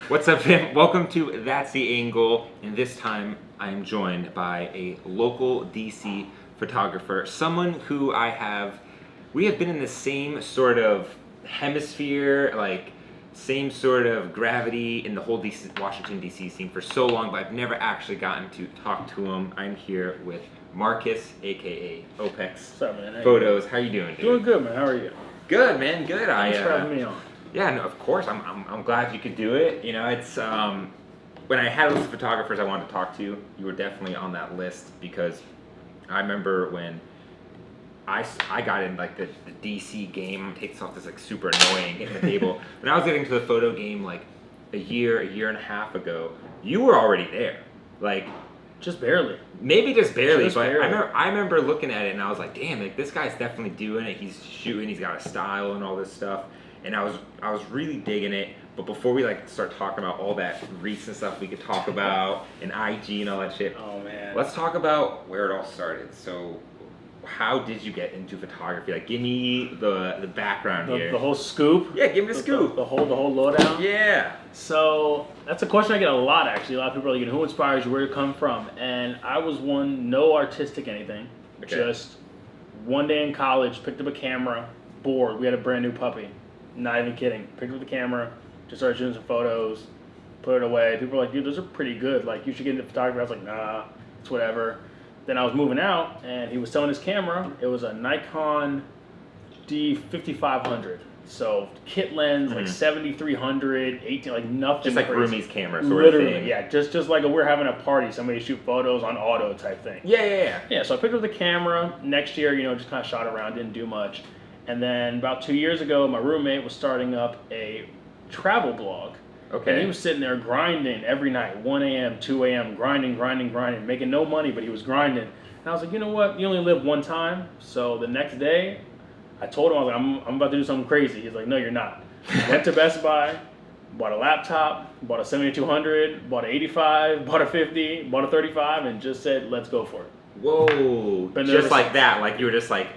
What's up, fam? Welcome to That's the Angle, and this time I'm joined by a local DC photographer, someone who we have been in the same sort of hemisphere, like same sort of gravity in the whole Washington DC scene for so long, but I've never actually gotten to talk to him. I'm here with Marcus, aka OPEX What's up, man? Photos. How you doing, dude? Doing good, man. How are you? Good, man. Good. Thanks for having me on. Yeah, no, of course. I'm glad you could do it. You know, it's when I had a list of photographers I wanted to talk to, you were definitely on that list because I remember when I got in like the DC game. Takes off this like super annoying getting the table. When I was getting to the photo game like a year and a half ago, you were already there. Like just barely. Maybe just barely, Just but barely. I remember looking at it and I was like, damn, like this guy's definitely doing it. He's shooting. He's got a style and all this stuff. And I was really digging it, but before we like start talking about all that recent stuff we could talk about and IG and all that shit, Oh man. let's talk about where it all started. So, how did you get into photography? Like, give me the background here. The whole scoop. Yeah, give me the scoop. The whole lowdown. Yeah. So that's a question I get a lot actually. A lot of people are like, who inspires you? Where do you come from? And I was no artistic anything. Okay. Just one day in college, picked up a camera, bored. We had a brand new puppy. Not even kidding. Picked up the camera, just started shooting some photos, put it away. People were like, dude, those are pretty good. Like, you should get into photography. I was like, nah, it's whatever. Then I was moving out, and he was selling his camera. It was a Nikon D5500. So, kit lens, like 7300, 18, like nothing Just like crazy. roomie's camera sort Literally, of thing. yeah. Just like we're having a party, somebody shoot photos on auto type thing. Yeah. Yeah, so I picked up the camera. Next year, just kind of shot around, didn't do much. And then about 2 years ago, my roommate was starting up a travel blog. Okay. And he was sitting there grinding every night, 1 a.m., 2 a.m., grinding, making no money, but he was grinding. And I was like, you know what? You only live one time. So the next day, I told him, I was like, I'm about to do something crazy. He's like, no, you're not. Went to Best Buy, bought a laptop, bought a 7200, bought an 85, bought a 50, bought a 35, and just said, let's go for it. Whoa. Been there Just ever like since. that. Like, you were just like,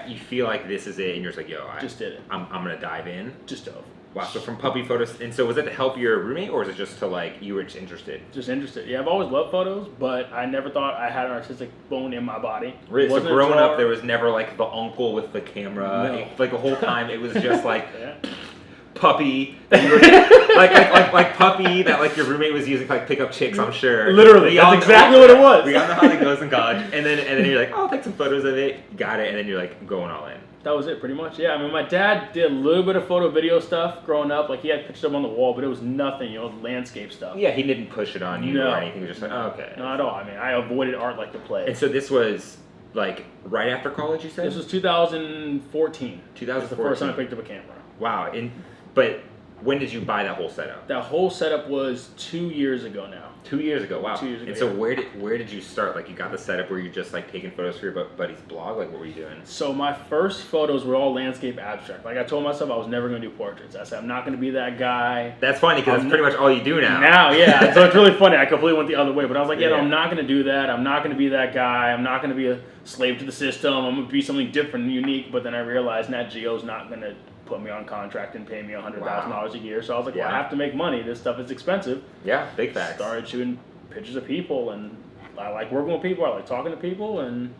you feel like this is it, and you're just like, yo, Just did it. I'm gonna dive in. Just dove. Wow. So from puppy photos, and so was it to help your roommate, or was it just to like you were just interested? Just interested. Yeah, I've always loved photos, but I never thought I had an artistic bone in my body. Really? So Wasn't a growing up, drawer. there was never like the uncle with the camera. No. Like the whole time, it was just like Yeah. puppy. That you were, like puppy that like your roommate was using to like pick up chicks. I'm sure. Literally, We that's all- exactly what it was. We all know how that goes in college, and then you're like, oh, I'll take some photos of it. Got it, and then you're like going all in. That was it, pretty much. Yeah, I mean, my dad did a little bit of photo video stuff growing up. Like, he had pictures up on the wall, but it was nothing, landscape stuff. Yeah, he didn't push it on you No. or anything. He was just like, oh, okay. Not at all. I mean, I avoided art like the plague. And so this was like right after college, you said? This was 2014. 2014. That's the first time I picked up a camera. Wow. But when did you buy that whole setup? That whole setup was 2 years ago now. 2 years ago. Wow. 2 years ago, And so yeah. where did you start? Like you got the setup where you're just like taking photos for your buddy's blog? Like what were you doing? So my first photos were all landscape abstract. Like I told myself I was never going to do portraits. I said I'm not going to be that guy. That's funny because that's pretty much all you do now. Now, yeah. So it's really funny. I completely went the other way. But I was like, no, Yeah. I'm not going to do that. I'm not going to be that guy. I'm not going to be a slave to the system. I'm going to be something different and unique. But then I realized Nat Geo's not going to put me on contract and pay me $100,000 a year. So I was like, well, I Yeah. have to make money. This stuff is expensive. Yeah, big facts. Started shooting pictures of people. And I like working with people. I like talking to people. And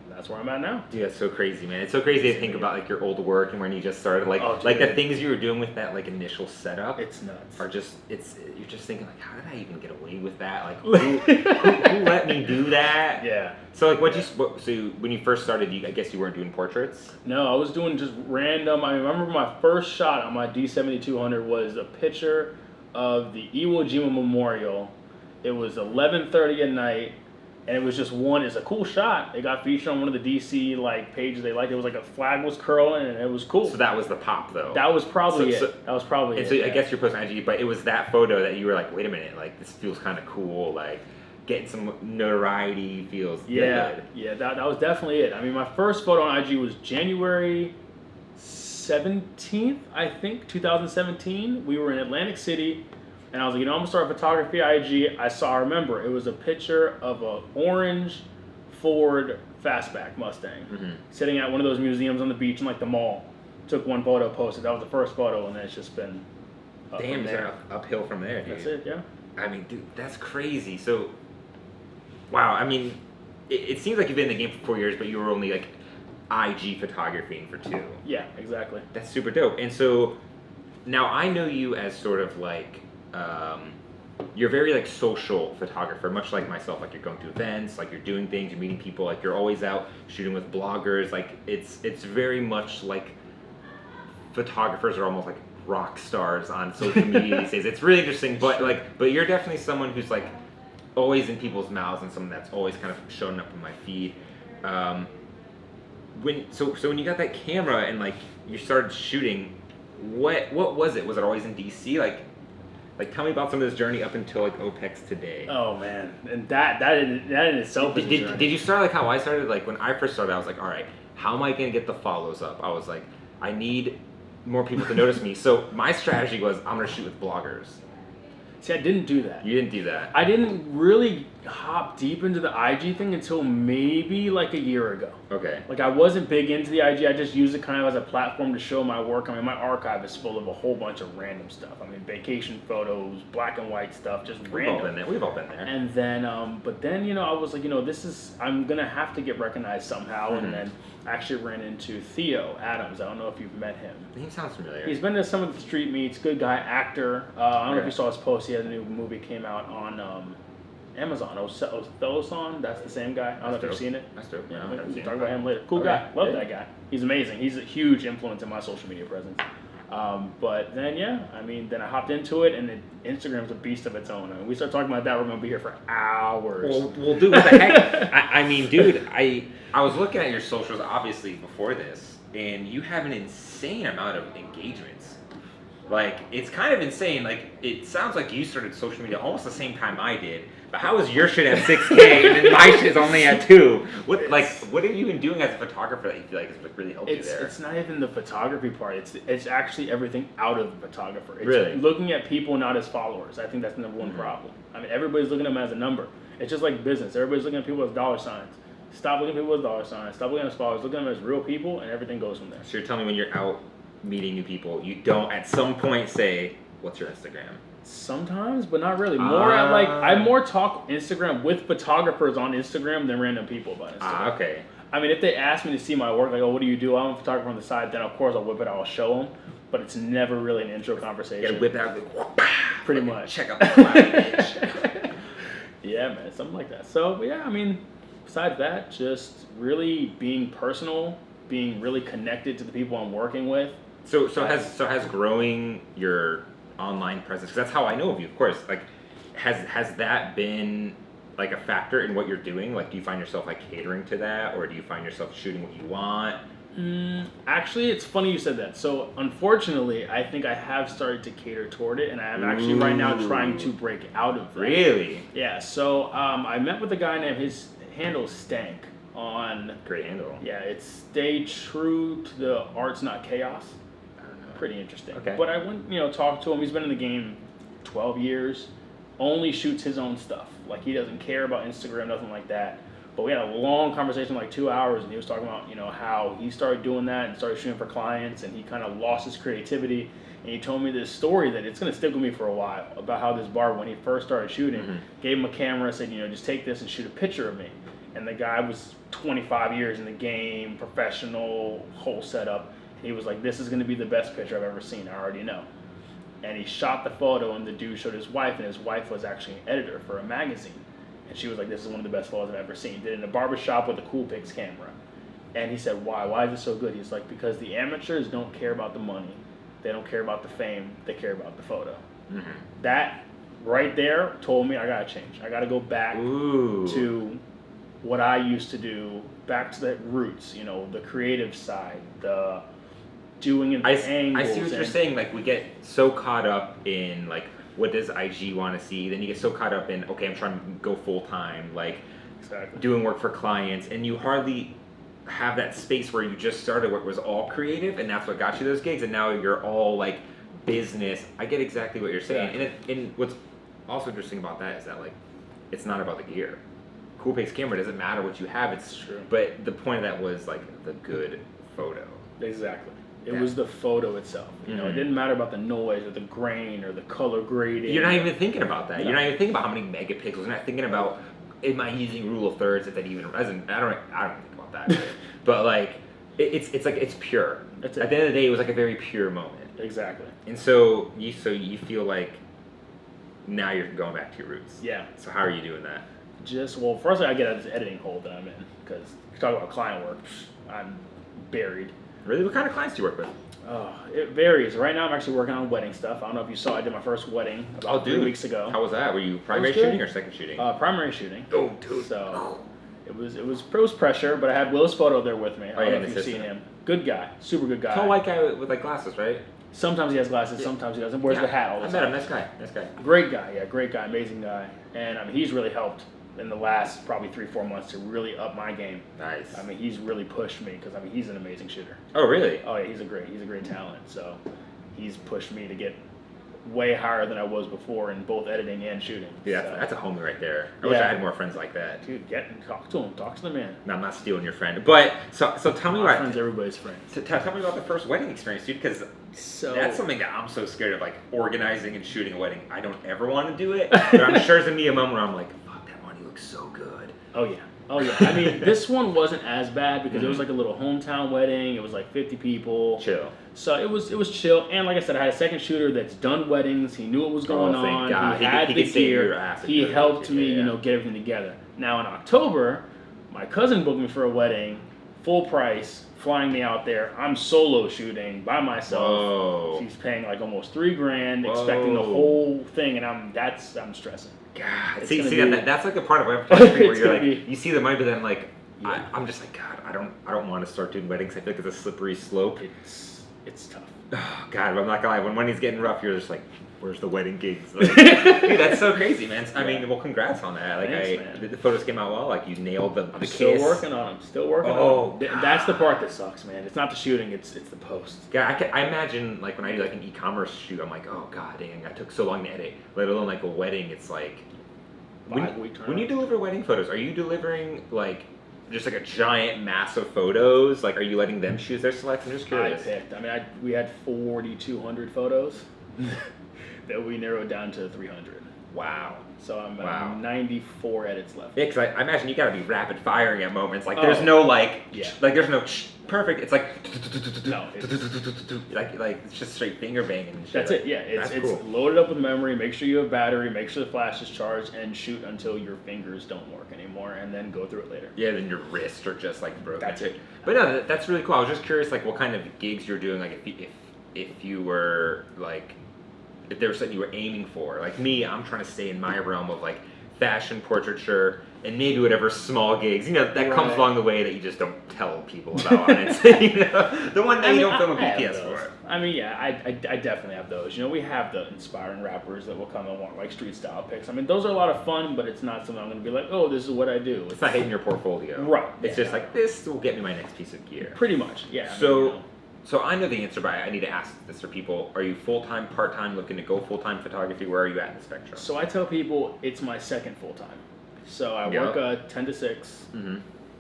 that's where I'm at now. Dude, that's so crazy, man. It's so crazy to think about like your old work and when you just started, like Oh, like the dude. things you were doing with that like initial setup It's nuts. are just you're just thinking like, how did I even get away with that? Like who let me do that? Yeah. So like so when you first started, I guess you weren't doing portraits. No, I was doing just random. I remember my first shot on my D7200 was a picture of the Iwo Jima Memorial. It was 11:30 at night, and it was just it's a cool shot. It got featured on one of the DC like pages they liked. It was like a flag was curling, and it was cool. So that was the pop though. That was probably So- it. That was probably and it. so I yeah. guess you're posting IG, but it was that photo that you were like, wait a minute, like this feels kind of cool, like getting some notoriety feels Yeah, good. yeah, that was definitely it. I mean, my first photo on IG was January 17th, I think, 2017. We were in Atlantic City, and I was like, I'm gonna start a photography IG. I remember, it was a picture of a orange Ford Fastback Mustang sitting at one of those museums on the beach in like the mall. Took one photo, posted. That was the first photo, and then it's just been Damn, you're uphill from there, dude. That's it, yeah. I mean, dude, that's crazy. So, wow. I mean, it seems like you've been in the game for 4 years, but you were only like IG photographing for 2. Yeah, exactly. That's super dope. And so now I know you as sort of like you're very like social photographer, much like myself. Like you're going to events, like you're doing things, you're meeting people, like you're always out shooting with bloggers. Like it's very much like photographers are almost like rock stars on social media these days. It's really interesting, but you're definitely someone who's like always in people's mouths and someone that's always kind of showing up in my feed. When you got that camera and like you started shooting, what was it? Was it always in DC? Like tell me about some of this journey up until like OPEX today. Oh man, and that in itself is a journey. Did you start like how I started? Like when I first started, I was like, all right, how am I gonna get the follows up? I was like, I need more people to notice me. So my strategy was I'm gonna shoot with bloggers. See, I didn't do that. You didn't do that. I didn't really hop deep into the IG thing until maybe like a year ago. Okay. Like I wasn't big into the IG. I just used it kind of as a platform to show my work. I mean, my archive is full of a whole bunch of random stuff. I mean, vacation photos, black and white stuff, just random. We've all been there. And then, but then, you know, I was like, you know, I'm gonna have to get recognized somehow. Mm-hmm. And then I actually ran into Theo Adams. I don't know if you've met him. The name sounds familiar. He's been to some of the street meets. Good guy, actor. I don't know if you saw his post. He had a new movie came out on Amazon. Othello's, that's the same guy. I don't know if you've seen it. That's dope. Yeah, No, we'll talk about him later. Cool guy. Love that guy. He's amazing. He's a huge influence in my social media presence. But then, then I hopped into it, and Instagram's a beast of its own. I mean, we start talking about that, we're going to be here for hours. Well, dude, what the heck? I mean, dude, I was looking at your socials, obviously, before this, and you have an insane amount of engagements. Like, it's kind of insane. Like, it sounds like you started social media almost the same time I did. But how is your shit at 6K and then my shit is only at 2? What have you been doing as a photographer that you feel like has really helped you there? It's not even the photography part. It's actually everything out of the photographer. It's really? Looking at people not as followers. I think that's the number one problem. I mean, everybody's looking at them as a number. It's just like business. Everybody's looking at people as dollar signs. Stop looking at people as dollar signs. Stop looking at them as followers. Look at them as real people, and everything goes from there. So you're telling me when you're out meeting new people, you don't at some point say, "What's your Instagram?" Sometimes, but not really. I more talk Instagram with photographers on Instagram than random people about Instagram. Okay. I mean, if they ask me to see my work, like, oh, what do you do? I'm a photographer on the side. Then of course I'll whip it out. I'll show them. But it's never really an intro conversation. Yeah, whip out. Pretty much. Check out the bitch. Yeah, man, something like that. So yeah, I mean, besides that, just really being personal, being really connected to the people I'm working with. So has growing your online presence, because that's how I know of you, of course, like has that been like a factor in what you're doing? Like, do you find yourself like catering to that, or do you find yourself shooting what you want? Actually, it's funny you said that. So unfortunately, I think I have started to cater toward it, and I am actually right now trying to break out of that. Really? Yeah, so I met with a guy named, his handle is Stank on... Great handle. Yeah, it's Stay True to the Art's Not Chaos. Pretty interesting. Okay. But I went, talked to him. He's been in the game 12 years. Only shoots his own stuff. Like, he doesn't care about Instagram, nothing like that. But we had a long conversation, like 2 hours, and he was talking about, how he started doing that and started shooting for clients, and he kind of lost his creativity. And he told me this story that it's going to stick with me for a while about how this barber, when he first started shooting, gave him a camera, said, just take this and shoot a picture of me. And the guy was 25 years in the game, professional, whole setup. He was like, this is going to be the best picture I've ever seen. I already know. And he shot the photo, and the dude showed his wife, and his wife was actually an editor for a magazine. And she was like, this is one of the best photos I've ever seen. Did it in a barbershop with a Coolpix camera. And he said, why? Why is it so good? He's like, because the amateurs don't care about the money. They don't care about the fame. They care about the photo. That right there told me I got to change. I got to go back to what I used to do, back to the roots, the creative side, the doing it, angles. I see what you're saying. Like, we get so caught up in, like, what does IG want to see? Then you get so caught up in, okay, I'm trying to go full time, like, doing work for clients, and you hardly have that space where you just started where it was all creative, and that's what got you those gigs, and now you're all, like, business. I get exactly what you're saying. Yeah. And what's also interesting about that is that, like, it's not about the gear. Coolpix camera doesn't matter what you have, it's true. But the point of that was, like, the good photo. Exactly. It was the photo itself. You know, it didn't matter about the noise or the grain or the color grading. You're not even thinking about that. No. You're not even thinking about how many megapixels. You're not thinking about, am I using rule of thirds, if that even doesn't. I don't think about that. But like, it's like it's pure. That's it. At the end of the day, it was like a very pure moment. Exactly. And so you feel like now you're going back to your roots. Yeah. So how are you doing that? Well, first I get out of this editing hole that I'm in, because you talk about client work, I'm buried. Really, what kind of clients do you work with? It varies. Right now I'm actually working on wedding stuff. I don't know if you saw, I did my first wedding about 3 weeks ago. How was that? Were you primary shooting or second shooting? Primary shooting. Oh, dude. So it was pressure, but I had Willis Photo there with me. I don't know if you've seen him. Good guy, super good guy. Tall white guy with like glasses, right? Sometimes he has glasses, sometimes he doesn't. Wears the hat all the time. I met him. Nice guy. Great guy, great guy, amazing guy. And I mean, he's really helped in the last probably 3-4 months to really up my game. Nice. I mean, he's really pushed me, because I mean, he's an amazing shooter. Oh, really? Oh yeah, he's a great talent. So he's pushed me to get way higher than I was before in both editing and shooting. Yeah, so, that's a homie right there. I wish I had more friends like that. Dude, talk to him. Talk to the man. No, I'm not stealing your friend. But so tell me My friends, everybody's friends. Tell me about the first wedding experience, dude, because that's something that I'm so scared of, like organizing and shooting a wedding. I don't ever want to do it, but I'm sure there's gonna be a moment where I'm like, fuck, that money looks so good. Oh yeah. I mean, this one wasn't as bad because it was like a little hometown wedding. It was like 50 people. Chill. So it was chill. And like I said, I had a second shooter that's done weddings. He knew what was going on. God. He had the gear. He helped me, yeah. get everything together. Now in October, my cousin booked me for a wedding, full price, flying me out there. I'm solo shooting by myself. Whoa. She's paying like almost $3,000, expecting the whole thing, and I'm stressing. God, see that's like the part of my photography where you're like, you see the money, but then like, I'm just like, God, I don't want to start doing weddings. I feel like it's a slippery slope. It's tough. Oh, God, but I'm not gonna lie. When money's getting rough, you're just like, where's the wedding gigs? Like, dude, that's so crazy, man. I mean, well, congrats on that. Like, Thanks, the photos came out well. Like, you nailed the I'm kiss. still working on them. On them. That's the part that sucks, man. It's not the shooting. It's the post. Yeah, I imagine like when I do like an e-commerce shoot, I'm like, oh God, dang, I took so long to edit. Let alone like a wedding, it's like. When you deliver wedding photos, are you delivering like just like a giant mass of photos? Like, are you letting them choose their selects? I'm just curious. We had 4,200 photos that we narrowed down to 300. Wow. So I'm at 94 edits left. Yeah, because I imagine you gotta be rapid firing at moments. Like, there's no like there's no perfect. It's like no, like it's just straight finger banging. And shit. That's it. Yeah, it's cool. Loaded up with memory. Make sure you have battery. Make sure the flash is charged, and shoot until your fingers don't work anymore, and then go through it later. Yeah, then your wrists are just like broken. That's it. But no, that's really cool. I was just curious, like, what kind of gigs you're doing. Like, if you were like. If there was something you were aiming for. Like me, I'm trying to stay in my realm of like fashion, portraiture, and maybe whatever small gigs, that comes along the way that you just don't tell people about on it. The one that you don't film a BPS for. I mean, yeah, I definitely have those. We have the inspiring rappers that will come and want like street style pics. I mean, those are a lot of fun, but it's not something I'm going to be like, oh, this is what I do. It's not hitting your portfolio. Right. It's just like, this will get me my next piece of gear. Pretty much, yeah. So I know the answer, but I need to ask this for people. Are you full-time, part-time, looking to go full-time photography? Where are you at in the spectrum? So I tell people it's my second full-time. So I work 10 to 6,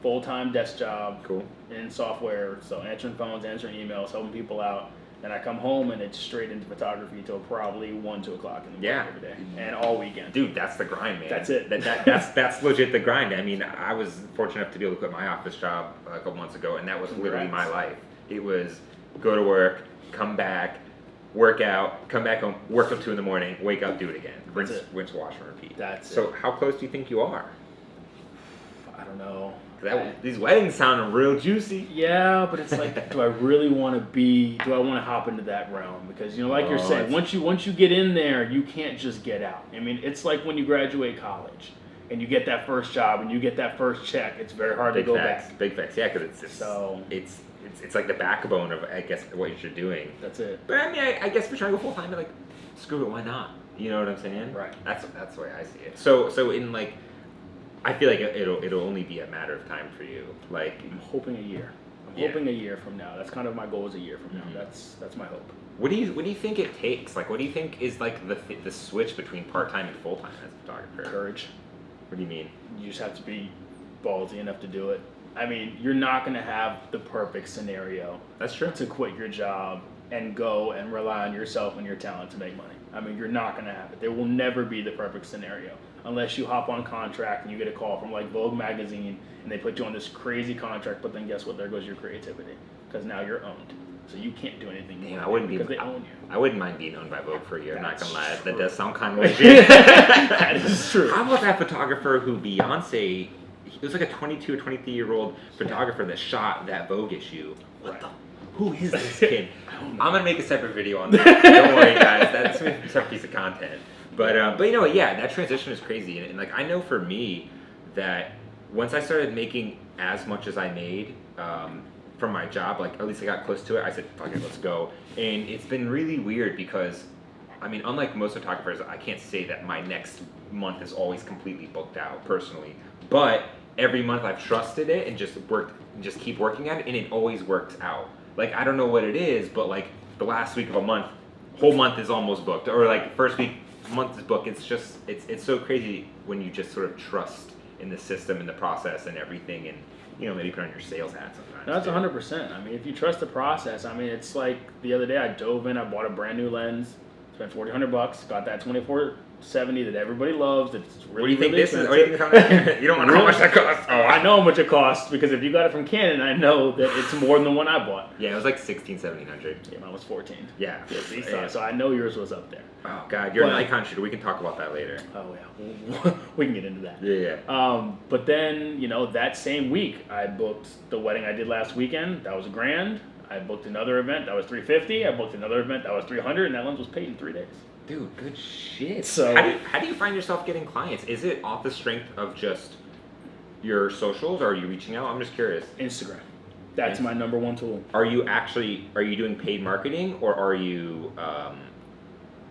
full-time desk job in software. So answering phones, answering emails, helping people out. Then I come home and it's straight into photography till probably 1, 2 o'clock in the morning every day. And all weekend. Dude, that's the grind, man. That's it. That's legit the grind. I mean, I was fortunate enough to be able to quit my office job a couple months ago, and that was literally my life. It was go to work, come back, work out, come back home, work till 2 in the morning, wake up, do it again. Rinse, wash, and repeat. So how close do you think you are? I don't know. These weddings sound real juicy. Yeah, but it's like, do I really want to hop into that realm? Because, like you're saying, once you get in there, you can't just get out. I mean, it's like when you graduate college and you get that first job and you get that first check, it's very hard to go back. Big facts, yeah, because it's like the backbone of, I guess, what you're doing. That's it. But I mean, I guess if you're trying to go full time, like, screw it, why not? You know what I'm saying? Right. That's the way I see it. So in like, I feel like it'll only be a matter of time for you. Like, I'm hoping a year. Hoping a year from now. That's kind of my goal, is a year from now. That's my hope. What do you think it takes? Like, what do you think is like the switch between part time and full time as a photographer? Courage. What do you mean? You just have to be ballsy enough to do it. I mean, you're not going to have the perfect scenario. That's true. To quit your job and go and rely on yourself and your talent to make money. I mean, you're not going to have it. There will never be the perfect scenario unless you hop on contract and you get a call from like Vogue magazine and they put you on this crazy contract. But then guess what? There goes your creativity because now you're owned. So you can't do anything. Damn, I wouldn't because they own you. I wouldn't mind being owned by Vogue for a year. I'm not That's gonna lie, true. that does sound kind of legit. That is true. How about that photographer who Beyonce? It was like a 22 or 23-year-old photographer that shot that Vogue issue. What the? Who is this kid? I'm gonna make a separate video on that. Don't worry, guys. That's a separate piece of content. But you know, yeah, that transition is crazy, and like I know for me that once I started making as much as I made from my job, like at least I got close to it, I said, "Fuck it, let's go." And it's been really weird because, I mean, unlike most photographers, I can't say that my next month is always completely booked out personally, but every month I've trusted it and just keep working at it, and it always works out. Like, I don't know what it is, but like the last week of a month, whole month is almost booked, or like the first week, month is booked. It's just, it's so crazy when you just sort of trust in the system and the process and everything, and you know, maybe put on your sales hat sometimes. No, that's 100%. I mean, if you trust the process, I mean, it's like the other day I dove in, I bought a brand new lens, spent $400, got that 24-70 that everybody loves. It's really, What do you think really this is? expensive. What do you think you don't want to know how much that costs. Oh, I know how much it costs because if you got it from Canon, I know that it's more than the one I bought. Yeah, it was like 16, 1700. Yeah, mine was 14. Yeah. Yeah, see, Yeah. so I know yours was up there. Oh God, you're But- a Nikon shooter. We can talk about that later. Oh yeah, we can get into that. Yeah. But then, you know, that same week, I booked the wedding I did last weekend. That was $1,000. I booked another event. That was $350. I booked another event. That was $300, and that lens was paid in 3 days. Dude, good shit. So- how do you find yourself getting clients? Is it off the strength of just your socials, or are you reaching out? I'm just curious. Instagram. That's my number one tool. Are you doing paid marketing, or are you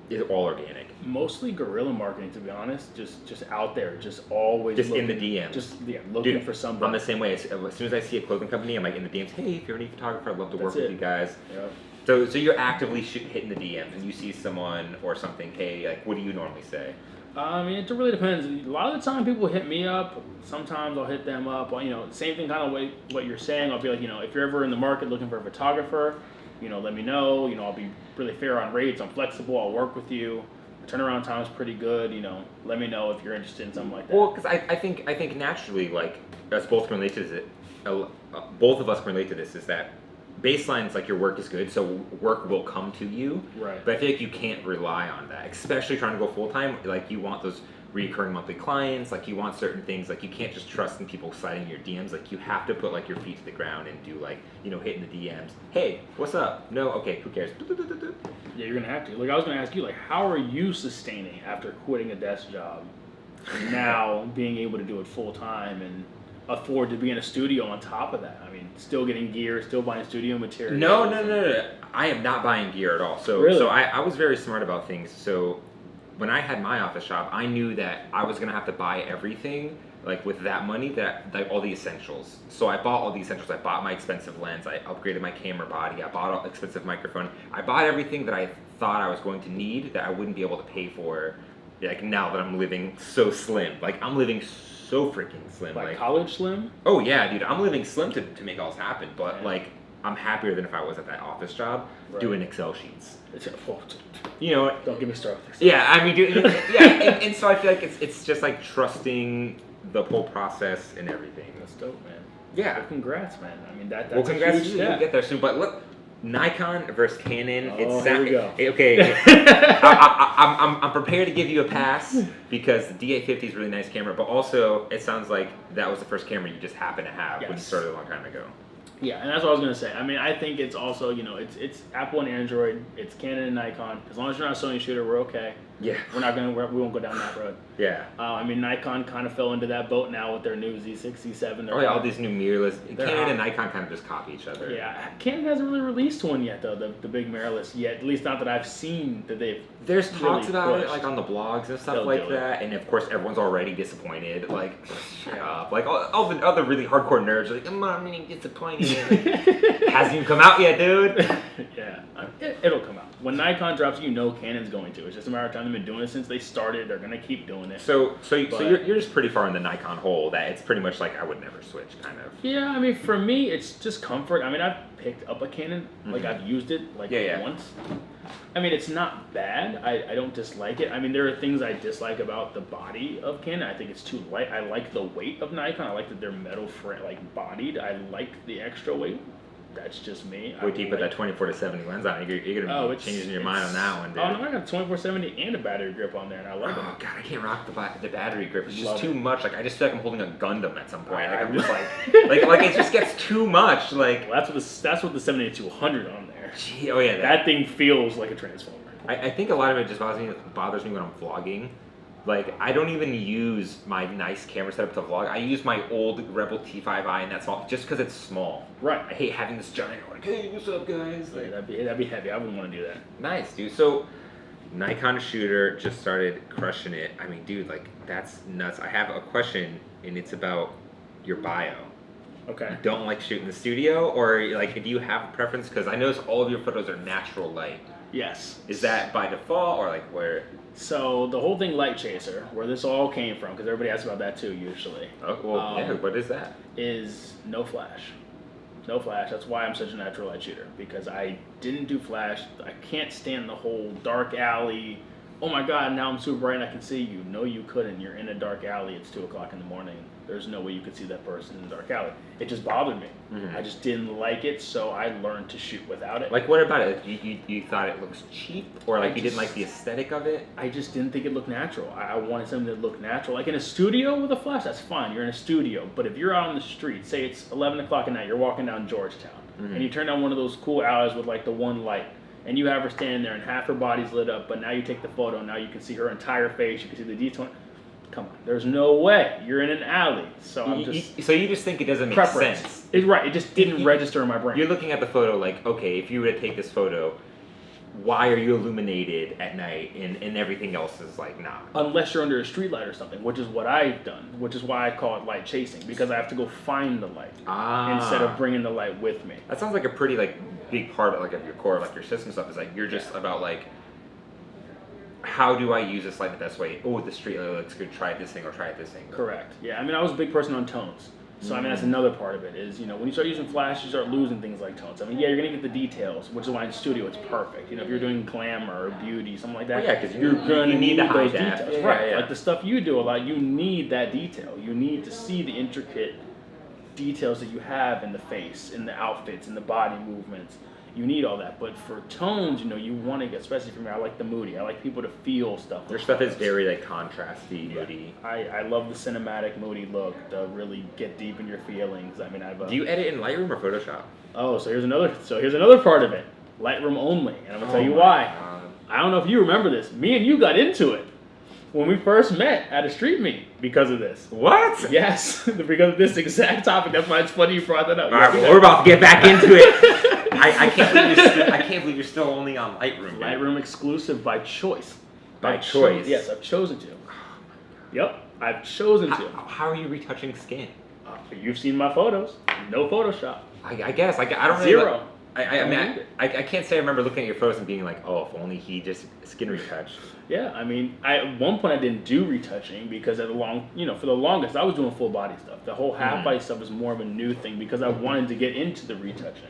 is it all organic? Mostly guerrilla marketing, to be honest. Just out there, just always Just in looking, the DMs. Just looking Dude, for somebody. I'm the same way. As soon as I see a clothing company, I'm like in the DMs. Hey, if you're any photographer, I'd love to work That's with it. you guys. Yep. So you're actively hitting the DMs, and you see someone or something. Hey, like, what do you normally say? I mean, it really depends. A lot of the time, people hit me up. Sometimes I'll hit them up. You know, same thing, kind of way what you're saying. I'll be like, you know, if you're ever in the market looking for a photographer, you know, let me know. You know, I'll be really fair on rates. I'm flexible. I'll work with you. The turnaround time is pretty good. You know, let me know if you're interested in something like that. Well, because I think naturally, like us both can relate to this. Both of us can relate to this. Is that baseline is like your work is good, so work will come to you. Right. But I feel like you can't rely on that, especially trying to go full time. Like you want those recurring monthly clients. Like you want certain things. Like you can't just trust in people sliding your DMs. Like you have to put like your feet to the ground and do like, you know, hitting the DMs. Hey, what's up? No, okay, who cares? Yeah, you're gonna have to. Like, I was gonna ask you, like, how are you sustaining after quitting a desk job, and now being able to do it full time and afford to be in a studio on top of that? I mean, still getting gear, still buying studio material. No. I am not buying gear at all. So Really? so I was very smart about things. So when I had my office job, I knew that I was gonna have to buy everything, like with that money, that like all the essentials. So I bought all the essentials. I bought my expensive lens. I upgraded my camera body. I bought an expensive microphone. I bought everything that I thought I was going to need that I wouldn't be able to pay for. Like now that I'm living so slim, like I'm living so freaking slim. Like college slim? Oh yeah, dude, I'm living slim to make all this happen. But like, I'm happier than if I was at that office job doing Excel sheets. You know, don't get me started. Yeah, I mean, dude, yeah, and so I feel like it's just like trusting the whole process and everything. That's dope, man. Yeah. Well, congrats, man. I mean, that's Well, congrats a to huge you. You'll step. get there soon. But look, Nikon versus Canon. Oh, here we go. Okay, I'm prepared to give you a pass because the D850 is a really nice camera, but also it sounds like that was the first camera you just happened to have when you Yes. started a long time ago. Yeah, and that's what I was gonna say. I mean, I think it's also, you know, it's Apple and Android, it's Canon and Nikon. As long as you're not a Sony shooter, we're okay. Yeah. We won't go down that road. Yeah. I mean, Nikon kind of fell into that boat now with their new Z6, Z7. Oh yeah, all these new mirrorless. They're Canon hot. and Nikon kind of just copy each other. Yeah, Canon hasn't really released one yet, though, the big mirrorless yet. At least not that I've seen that they've. There's talks really about it pushed. like on the blogs and stuff They'll like do it. that, and of course everyone's already disappointed. Like, shut up! Like all the other really hardcore nerds are like, I'm getting disappointed. Like, hasn't even come out yet, dude. Yeah, it'll come out. When Nikon drops, you know Canon's going to. It's just a matter of time. They've been doing it since they started. They're gonna keep doing it. So you're just pretty far in the Nikon hole that it's pretty much like I would never switch, kind of. Yeah, I mean, for me, it's just comfort. I mean, I've picked up a Canon, like I've used it once. I mean, it's not bad. I don't dislike it. I mean, there are things I dislike about the body of Canon. I think it's too light. I like the weight of Nikon. I like that they're metal bodied. I like the extra weight. That's just me. Wait till you put that 24-70 lens on. You're gonna be changing your mind on that one, dude. Oh no, I got a 24-70 and a battery grip on there, and I love it. Oh god, I can't rock the battery grip. It's just too much. Like I just feel like I'm holding a Gundam at some point. Like I'm just like it just gets too much. Like well, that's what the 78-200 on there. Gee, oh yeah, that thing feels like a transformer. I think a lot of it just bothers me when I'm vlogging. Like, I don't even use my nice camera setup to vlog. I use my old Rebel T5i, and that's all, just because it's small. Right. I hate having this giant, like, hey, what's up, guys? Like, yeah, that'd be heavy. I wouldn't want to do that. Nice, dude. So, Nikon shooter just started crushing it. I mean, dude, like, that's nuts. I have a question, and it's about your bio. Okay. You don't like shooting in the studio, or, like, do you have a preference? Because I notice all of your photos are natural light. Yes. Is that by default, or, like, where... So the whole thing, Light Chaser, where this all came from, because everybody asks about that too usually. Oh, well, yeah, what is that? Is no flash. No flash. That's why I'm such a natural light shooter, because I didn't do flash. I can't stand the whole dark alley. Oh my God, now I'm super bright and I can see you. No, you couldn't. You're in a dark alley. It's 2 o'clock in the morning. There's no way you could see that person in the dark alley. It just bothered me. I just didn't like it, so I learned to shoot without it. Like, what about it? You thought it looks cheap, or like you didn't like the aesthetic of it? I just didn't think it looked natural. I wanted something that looked natural. Like in a studio with a flash, that's fine. You're in a studio. But if you're out on the street, say it's 11 o'clock at night, you're walking down Georgetown, and you turn down one of those cool alleys with like the one light, and you have her standing there and half her body's lit up, but now you take the photo, and now you can see her entire face, you can see the detail. Come on, there's no way. You're in an alley. So I'm just... So you just think it doesn't make sense? Right, it just didn't register in my brain. You're looking at the photo like, okay, if you were to take this photo, why are you illuminated at night and everything else is like, nah? Unless you're under a street light or something, which is what I've done, which is why I call it light chasing, because I have to go find the light instead of bringing the light with me. That sounds like a pretty like big part of like of your core, like your system stuff is like you're just about like, how do I use this light the best way? Oh, the street light looks good. Try this thing or try this thing. Correct. Yeah, I mean, I was a big person on tones. So, I mean, that's another part of it is, you know, when you start using flash, you start losing things like tones. I mean, yeah, you're going to get the details, which is why in studio it's perfect. You know, if you're doing glamour or beauty, something like that, yeah, because you're going to need those details. Yeah, right. Yeah. Like the stuff you do a lot, you need that detail. You need to see the intricate details that you have in the face, in the outfits, in the body movements. You need all that, but for tones, you know, you want to get, especially for me, I like the moody. I like people to feel stuff. Your stuff is very like contrasty, moody. I love the cinematic, moody look to really get deep in your feelings. I mean, Do you edit in Lightroom or Photoshop? Oh, so here's another part of it. Lightroom only, and I'm gonna tell you why. God. I don't know if you remember this. Me and you got into it when we first met at a street meet because of this. What? Yes, because of this exact topic. That's why it's funny you brought that up. All right, well, we're about to get back into it. I can't believe you're still only on Lightroom. Lightroom exclusive by choice. By choice? Yes, I've chosen to. Yep, I've chosen to. How are you retouching skin? You've seen my photos. No Photoshop. I guess. I don't really... Zero. I can't say I remember looking at your photos and being like, oh, if only he just skin retouched. Yeah, I mean, at one point I didn't do retouching because for the longest I was doing full body stuff. The whole half body stuff was more of a new thing because I wanted to get into the retouching.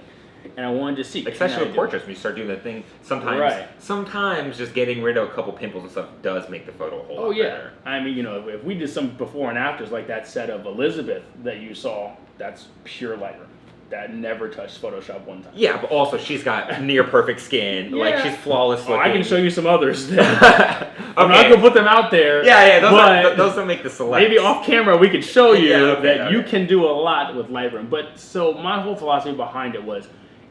And I wanted to see. Especially with portraits, when you start doing that thing, sometimes just getting rid of a couple pimples and stuff does make the photo a whole lot better. I mean, you know, if we did some before and afters like that set of Elizabeth that you saw, that's pure Lightroom. That never touched Photoshop one time. Yeah, but also she's got near perfect skin. Yeah. Like she's flawless looking. I can show you some others. I'm not gonna put them out there. Yeah, those don't make the select. Maybe off camera we could show you that you can do a lot with Lightroom. But so my whole philosophy behind it was,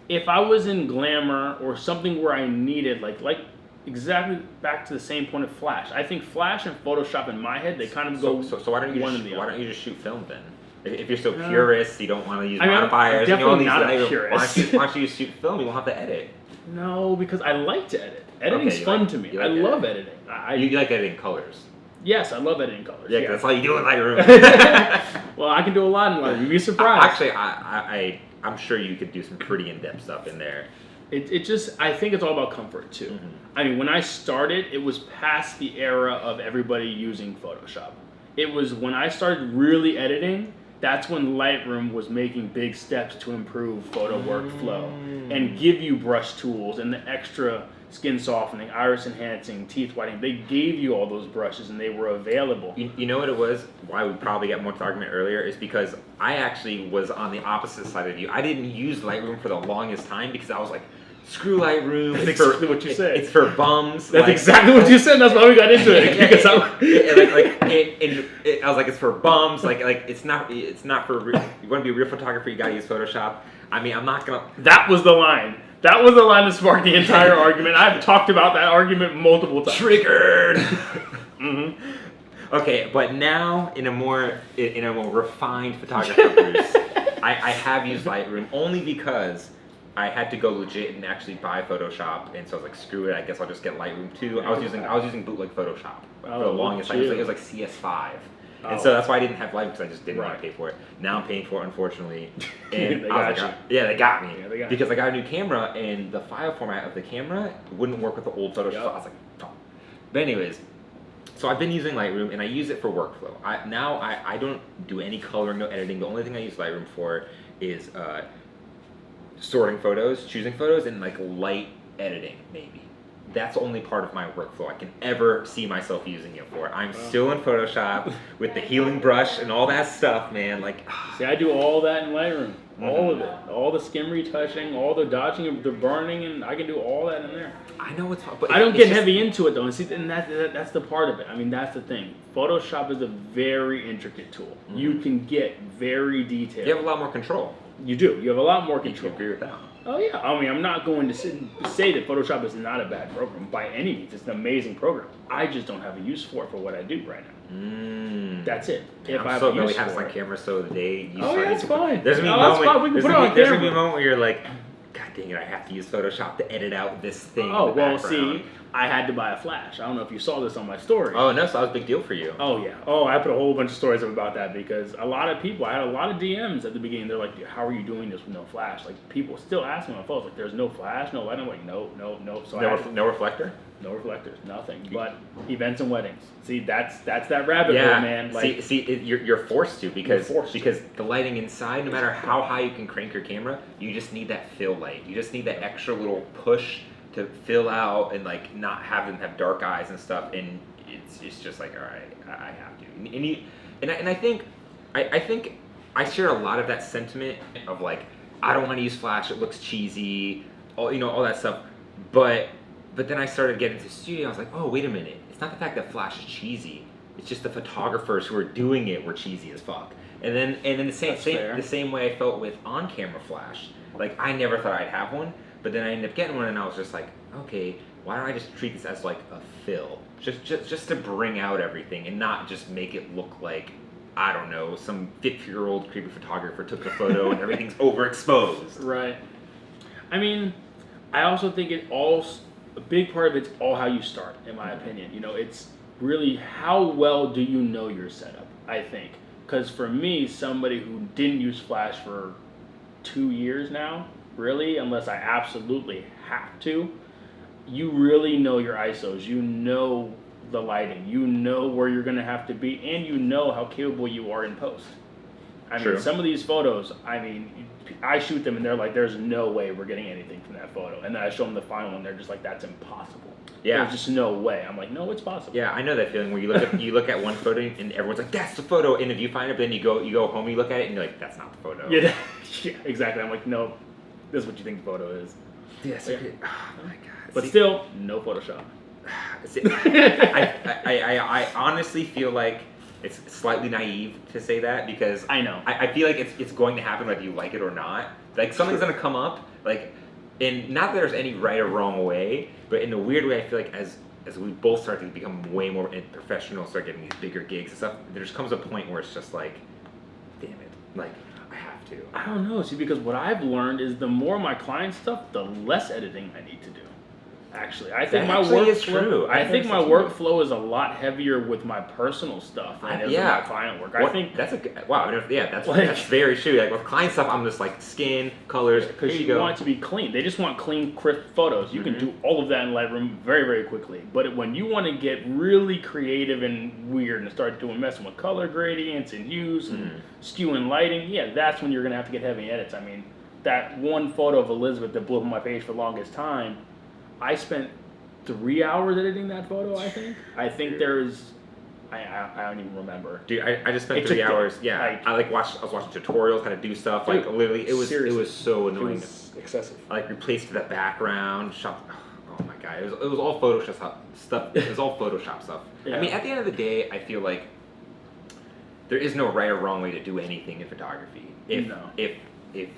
if I was in glamour or something where I needed like exactly back to the same point of Flash. I think Flash and Photoshop in my head, they kind of go. So why don't you just shoot film then? If you're so purist, you don't want to use modifiers. I'm definitely not a purist. Why don't you just shoot film? You won't have to edit. No, because I like to edit. Editing's fun to me. I love editing. You like editing colors. Yes, I love editing colors. Yeah, that's all you do in Lightroom. Well, I can do a lot in Lightroom. You'd be surprised. Actually, I'm sure you could do some pretty in-depth stuff in there. It just, I think it's all about comfort too. Mm-hmm. I mean, when I started, it was past the era of everybody using Photoshop. It was when I started really editing, that's when Lightroom was making big steps to improve photo workflow and give you brush tools and the extra skin softening, iris enhancing, teeth whitening. They gave you all those brushes and they were available. You know what it was? Why we probably got more to the argument earlier is because I actually was on the opposite side of you. I didn't use Lightroom for the longest time because I was like, screw Lightroom. That's exactly what you said. It's for bums. That's exactly what you said. That's why we got into it. Because I was like, it's for bums. Like it's not for. You want to be a real photographer, you got to use Photoshop. I mean, I'm not gonna. That was the line. That was the line that sparked the entire argument. I've talked about that argument multiple times. Triggered. Okay, but now in a more refined photography, Bruce, I have used Lightroom only because I had to go legit and actually buy Photoshop, and so I was like, screw it. I guess I'll just get Lightroom too. I was using bootleg Photoshop for the longest time. It was like CS5. And so that's why I didn't have Lightroom, because I just didn't want to pay for it. Now I'm paying for it, unfortunately. And They I was got like, yeah, they got me. Yeah, they got because I got a new camera, and the file format of the camera wouldn't work with the old Photoshop. I was like, oh. But anyways, so I've been using Lightroom, and I use it for workflow. I don't do any coloring, no editing. The only thing I use Lightroom for is sorting photos, choosing photos, and like light editing, maybe. That's the only part of my workflow I can ever see myself using it for. I'm still in Photoshop with the healing brush and all that stuff, man. Like, see, I do all that in Lightroom. All of it. All the skim retouching, all the dodging, the burning, and I can do all that in there. I know it's fun, but I don't get heavy into it though, and see, and that's the part of it. I mean, that's the thing. Photoshop is a very intricate tool. You can get very detailed. You have a lot more control. You do. You have a lot more control. You agree with that? Oh yeah. I mean, I'm not going to say that Photoshop is not a bad program by any means. It's an amazing program. I just don't have a use for it for what I do right now. That's it. If I'm so glad we have this on camera, so the day you start, it's fine. There's gonna be a moment. We can put it on There's camera. gonna be a moment where you're like, God dang it, I have to use Photoshop to edit out this thing. Oh, in the well, background. see, I had to buy a flash. I don't know if you saw this on my story. Oh, no, so that was a big deal for you. Oh, yeah. Oh, I put a whole bunch of stories up about that because a lot of people, I had a lot of DMs at the beginning. They're like, how are you doing this with no flash? Like, people still ask me on my phone, like, there's no flash, no light. I'm like, no. So No reflector? No reflectors, nothing. But events and weddings. See, that's that rabbit hole, man. Like, you're forced to because You're the lighting inside, no matter how high you can crank your camera, you just need that fill light. You just need that extra little push to fill out and like not have them have dark eyes and stuff. And it's just like, all right, I have to. And I think I share a lot of that sentiment of like, I don't want to use flash. It looks cheesy, all that stuff. But then I started getting to the studio. I was like, oh, wait a minute. It's not the fact that flash is cheesy. It's just the photographers who are doing it were cheesy as fuck. And then the same way I felt with on-camera flash. Like, I never thought I'd have one, but then I ended up getting one, and I was just like, okay, why don't I just treat this as like a fill, just to bring out everything and not just make it look like, I don't know, some 50-year-old creepy photographer took a photo and everything's overexposed. Right. I mean, I also think a big part of it's all how you start, in my opinion. You know, it's really how well do you know your setup, I think. Because for me, somebody who didn't use flash for 2 years now, really, unless I absolutely have to, you really know your ISOs, you know the lighting, you know where you're going to have to be, and you know how capable you are in post. I mean, some of these photos, I mean, I shoot them and they're like, there's no way we're getting anything from that photo. And then I show them the final and they're just like, that's impossible. Yeah. There's just no way. I'm like, no, it's possible. Yeah, I know that feeling where you look at one photo and everyone's like, that's the photo. And if you find it, then you go home, you look at it and you're like, that's not the photo. Yeah, exactly. I'm like, no, this is what you think the photo is. Yes. Yeah. Oh my God. But still, no Photoshop. I honestly feel like it's slightly naive to say that because I know. I feel like it's going to happen whether you like it or not. Like something's gonna come up, like, and not that there's any right or wrong way, but in a weird way, I feel like as we both start to become way more professional, start getting these bigger gigs and stuff, there just comes a point where it's just like, damn it, like I have to. I don't know, see, because what I've learned is the more my client stuff, the less editing I need to do. Actually, I think That my actually workflow. is true. I I've think never my seen it. workflow is a lot heavier with my personal stuff than it is with Yeah. my client work. I think that's a good, wow. Yeah, that's Like- that's very true. Like with client stuff, I'm just like skin, colors. Here because you you go. want it to be clean. They just want clean, crisp photos. You can do all of that in Lightroom very, very quickly. But when you want to get really creative and weird and start doing messing with color gradients and hues and skewing lighting, yeah, that's when you're gonna have to get heavy edits. I mean, that one photo of Elizabeth that blew up on my page for the longest time, I spent 3 hours editing that photo. I think there's. I don't even remember. Dude, I just spent It 3 took hours. the- Yeah, like- I was watching tutorials how to do stuff. Like Dude, literally, it was seriously. so It annoying. was excessive. I like replaced the background, shop. Oh my god, it was all Photoshop stuff. It was all Photoshop stuff. Yeah. I mean, at the end of the day, I feel like there is no right or wrong way to do anything in photography. If No. if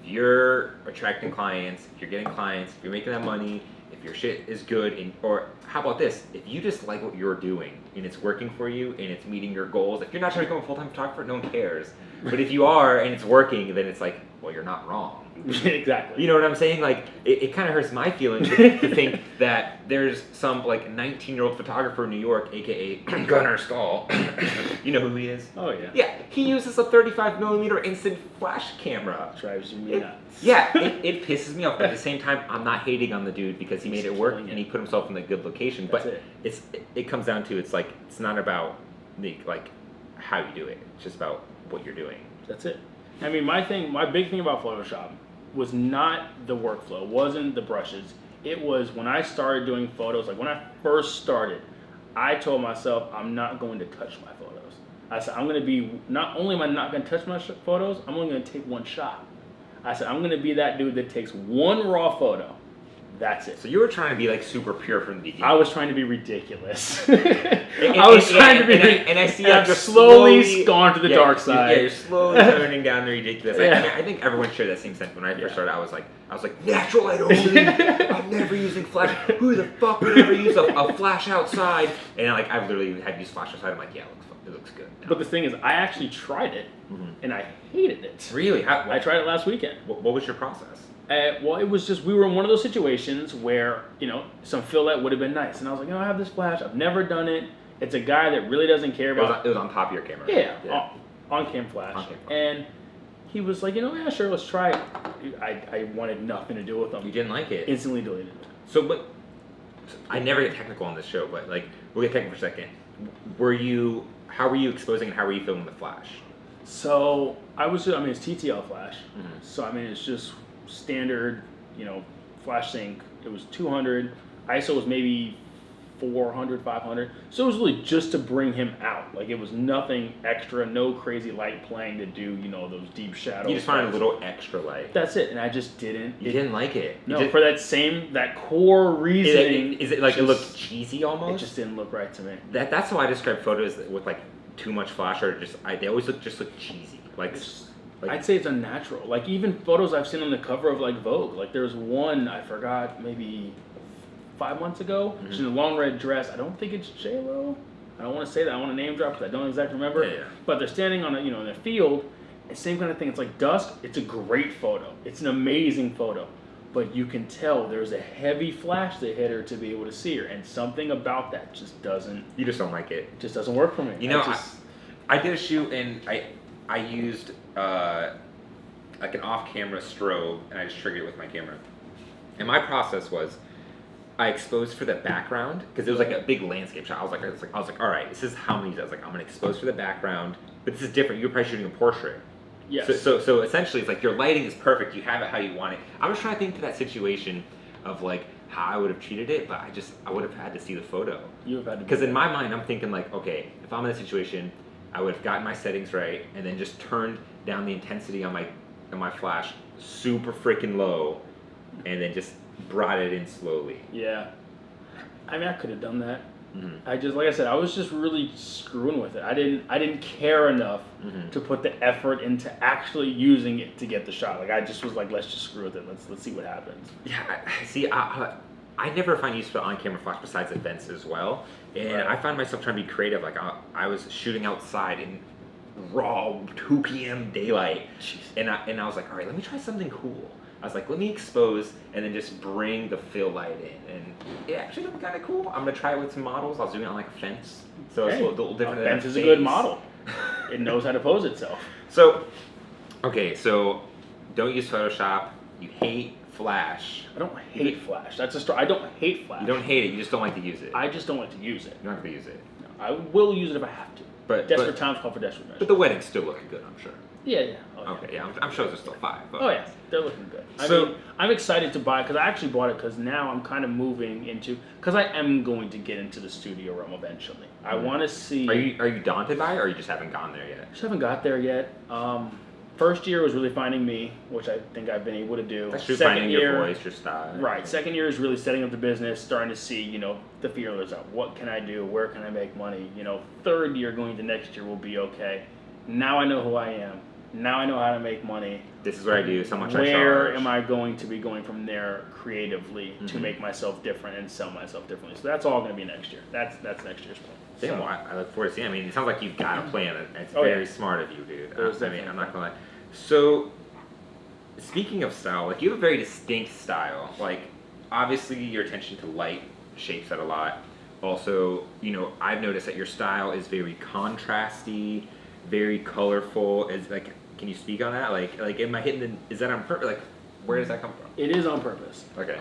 you're attracting clients, if you're getting clients, if you're making that money, if your shit is good, and or how about this? If you just like what you're doing and it's working for you and it's meeting your goals, if you're not trying to become a full-time photographer, no one cares. But if you are and it's working, then it's like, well, you're not wrong. Exactly. You know what I'm saying? Like, it kind of hurts my feelings to think that there's some, like, 19-year-old photographer in New York, a.k.a. Gunnar Stahl. You know who he is? Oh yeah. Yeah, he uses a 35mm instant flash camera. Drives me nuts. Yeah, it pisses me off, but at the same time, I'm not hating on the dude because he made it work killing and it. he put himself in a good location. That's But it. it comes down to, it's like, it's not about, like, how you do it. It's just about what you're doing. That's it. I mean, my big thing about Photoshop was not the workflow, wasn't the brushes. It was when I started doing photos, like when I first started, I told myself I'm not going to touch my photos. I said I'm going to be, not only am I not going to touch my photos, I'm only going to take one shot. I said I'm going to be that dude that takes one raw photo. That's it. So you were trying to be, like, super pure from the beginning. I was trying to be ridiculous. And I was trying to be, and I see and like I've you're slowly gone to the dark side. Yeah, you're slowly turning down the ridiculous. Yeah. I think everyone shared that same sentiment. When I first Yeah. started, I was like, natural light only. I'm never using flash. Who the fuck would ever use a flash outside? And like, I've literally had to use flash outside. I'm like, yeah, it looks good. But the thing is, I actually tried it, and I hated it. Really, I tried it last weekend. what was your process? Well, it was just, we were in one of those situations where, some fillet would have been nice. And I was like, I have this flash. I've never done it. It's a guy that really doesn't care about It was on top of your camera. Yeah, on cam flash. On cam flash. And he was like, yeah, sure, let's try it. I wanted nothing to do with him. You didn't like it. Instantly deleted it. So, but I never get technical on this show, but like, we'll get technical for a second. How were you exposing and how were you filming the flash? So it's TTL flash. So it's just standard, flash sync. It was 200. ISO was maybe 400, 500. So it was really just to bring him out. Like, it was nothing extra, no crazy light playing to do, those deep shadows. You just wanted a little extra light. That's it, and I just didn't. You didn't like it. No, for that core reasoning. Is it like it looked cheesy almost? It just didn't look right to me. That's how I describe photos with like too much flash or they always look cheesy. Like I'd say it's unnatural. Like, even photos I've seen on the cover of like Vogue. Like, there's one I forgot maybe 5 months ago. She's in a long red dress. I don't think it's J-Lo. I don't want to say that. I want to name drop because I don't exactly remember. Yeah. But they're standing on in a field. And same kind of thing. It's like dusk. It's a great photo. It's an amazing photo. But you can tell there's a heavy flash that hit her to be able to see her. And something about that just doesn't. You just don't like it. Just doesn't work for me. I did a shoot and I used like an off-camera strobe and I just triggered it with my camera. And my process was I exposed for the background because it was like a big landscape shot. I was like, all right, this is how many. I was like, I'm gonna expose for the background, but this is different. You're probably shooting a portrait. Yes. So essentially, it's like your lighting is perfect. You have it how you want it. I was trying to think to that situation of like how I would have treated it, but I would have had to see the photo. You have had to. Because in my mind, I'm thinking like, okay, if I'm in a situation, I would have gotten my settings right and then just turned down the intensity on my flash super freaking low, and then just brought it in slowly. Yeah. I could have done that. I just, like I said, I was just really screwing with it. I didn't care enough to put the effort into actually using it to get the shot. Like, I just was like, let's just screw with it. Let's see what happens. Yeah, I never find use for on-camera flash besides events as well, and Right. I find myself trying to be creative. Like I was shooting outside in raw 2 p.m. daylight, and I was like, all right, let me try something cool. I was like, let me expose and then just bring the fill light in, and it actually looked kind of cool. I'm gonna try it with some models. I was doing it on like a fence, so it's a little different. A than fence is a phase. good model. It knows how to pose itself. So, okay, so don't use Photoshop. You hate Flash. I don't hate Flash. That's a story. I don't hate Flash. You don't hate it. You just don't like to use it. I just don't like to use it. You don't have to use it. No, I will use it if I have to. Desperate times call for desperate measures. But the wedding's still looking good, I'm sure. Yeah. Oh, yeah. Okay, yeah, I'm sure those are still 5. But. Oh yeah, they're looking good. I So- mean, I'm excited to buy it because I actually bought it because now I'm kind of moving into because I am going to get into the studio realm eventually. I want to see. Are you daunted by it, or you just haven't gone there yet? Just haven't got there yet. First year was really finding me, which I think I've been able to do. That's true. Second Finding year, your voice, your style. right. Second year is really setting up the business, starting to see, the feelers out. What can I do? Where can I make money? Third year going to next year will be okay. Now I know who I am. Now I know how to make money. This is what I do. So much I charge. Where am I going to be going from there creatively to make myself different and sell myself differently? So that's all going to be next year. That's next year's plan. Damn, So, well, I look forward to seeing. I mean, it sounds like you've got a plan. It's Oh, yeah. very smart of you, dude. There's I mean, definitely I'm not gonna lie. So, speaking of style, like you have a very distinct style. Like, obviously, your attention to light shapes that a lot. Also, I've noticed that your style is very contrasty, very colorful. Is like, can you speak on that? Like, am I hitting the? Is that on purpose? Like, where does that come from? it is on purpose. Okay.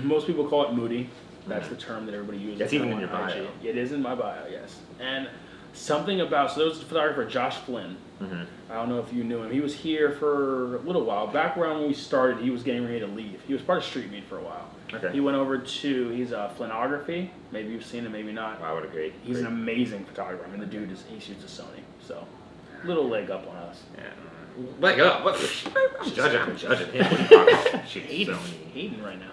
Most people call it moody. That's the term that everybody uses. That's even now in your on bio. IG. It is in my bio, yes. And something about, so there was a photographer, Josh Flynn. Mm-hmm. I don't know if you knew him. He was here for a little while. Back around when we started, he was getting ready to leave. He was part of Street Meet for a while. Okay. He went over to, he's Flynnography. Maybe you've seen him, maybe not. Wow, what a great. He's an amazing photographer. I mean, the dude he shoots a Sony. So, little leg up on us. Yeah. Leg up. What? I'm judging him. What are you talking about? Shoot, Hating right now.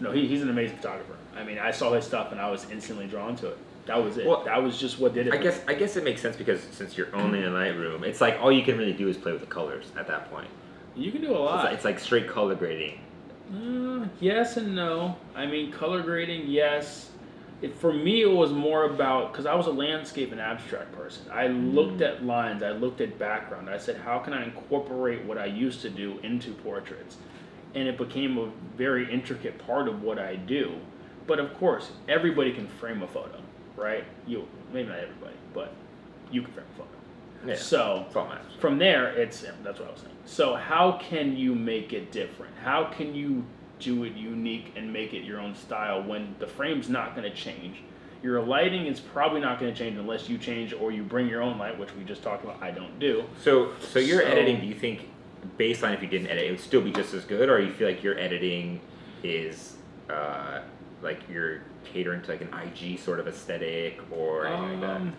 No, he's an amazing photographer. I mean, I saw his stuff and I was instantly drawn to it. That was it. Well, that was just what did it. I guess it makes sense because since you're only in Lightroom, it's like all you can really do is play with the colors at that point. You can do a lot. It's like straight color grading. Yes and no. I mean, color grading, yes. For me, it was more about, because I was a landscape and abstract person. I looked at lines, I looked at background. I said, how can I incorporate what I used to do into portraits? And it became a very intricate part of what I do. But of course, everybody can frame a photo, right? Maybe not everybody, but you can frame a photo. Yeah. So It's all matters. from there, that's what I was saying. So how can you make it different? How can you do it unique and make it your own style when the frame's not going to change? Your lighting is probably not going to change unless you change or you bring your own light, which we just talked about. I don't do. So your editing, do you think, baseline, if you didn't edit, it would still be just as good, or you feel like your editing is like you're catering to like an IG sort of aesthetic or anything like that?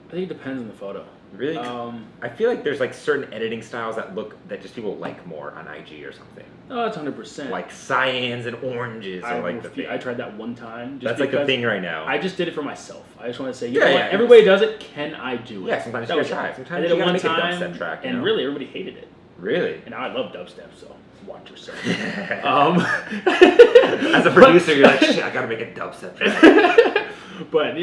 I think it depends on the photo. Really? I feel like there's like certain editing styles that just people like more on IG or something. Oh, that's 100%. Like cyans and oranges are like the thing. I tried that one time. That's like the thing right now. I just did it for myself. I just want to say, Yeah, know yeah. what? Everybody does it. Can I do it? Yeah, sometimes That you was gotta try it. it. Sometimes I did you it gotta one make a time, dubstep track, you and know? really everybody hated it. Really? And I love dubstep, so watch yourself. As a producer, you're like, shit, I gotta make a dubstep track. But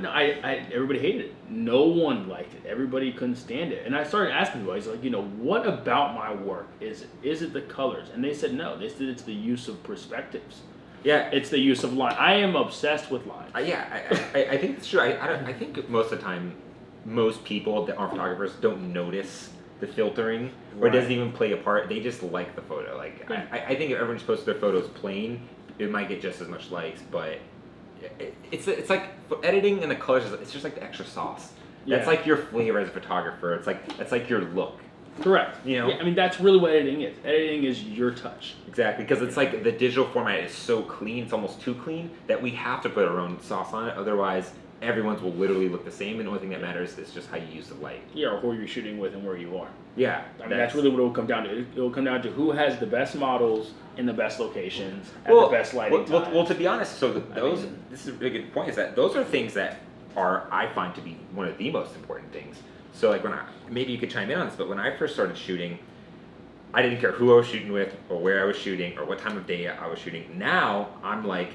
no, everybody hated it. No one liked it. Everybody couldn't stand it. And I started asking people, I was like, what about my work is it the colors? And they said no. They said it's the use of perspectives. Yeah. It's the use of line. I am obsessed with lines. I think it's true. I think most of the time, most people that aren't photographers don't notice the filtering, or it doesn't even play a part. They just like the photo. Like I think if everyone just posts their photos plain, it might get just as much likes, but it's like for editing and the colors. It's just like the extra sauce. That's like your flavor as a photographer. That's like your look. Correct. You know? Yeah, I mean, that's really what editing is. Editing is your touch. Exactly, because it's like the digital format is so clean, it's almost too clean, that we have to put our own sauce on it. Otherwise, everyone's will literally look the same, and the only thing that matters is just how you use the light. Yeah, or who you're shooting with and where you are. Yeah. I mean, that's really what it will come down to. It will come down to who has the best models in the best locations at the best lighting time. Well, to be honest, so this is a really good point, is that those are things that I find to be one of the most important things. So like maybe you could chime in on this, but when I first started shooting, I didn't care who I was shooting with or where I was shooting or what time of day I was shooting. Now I'm like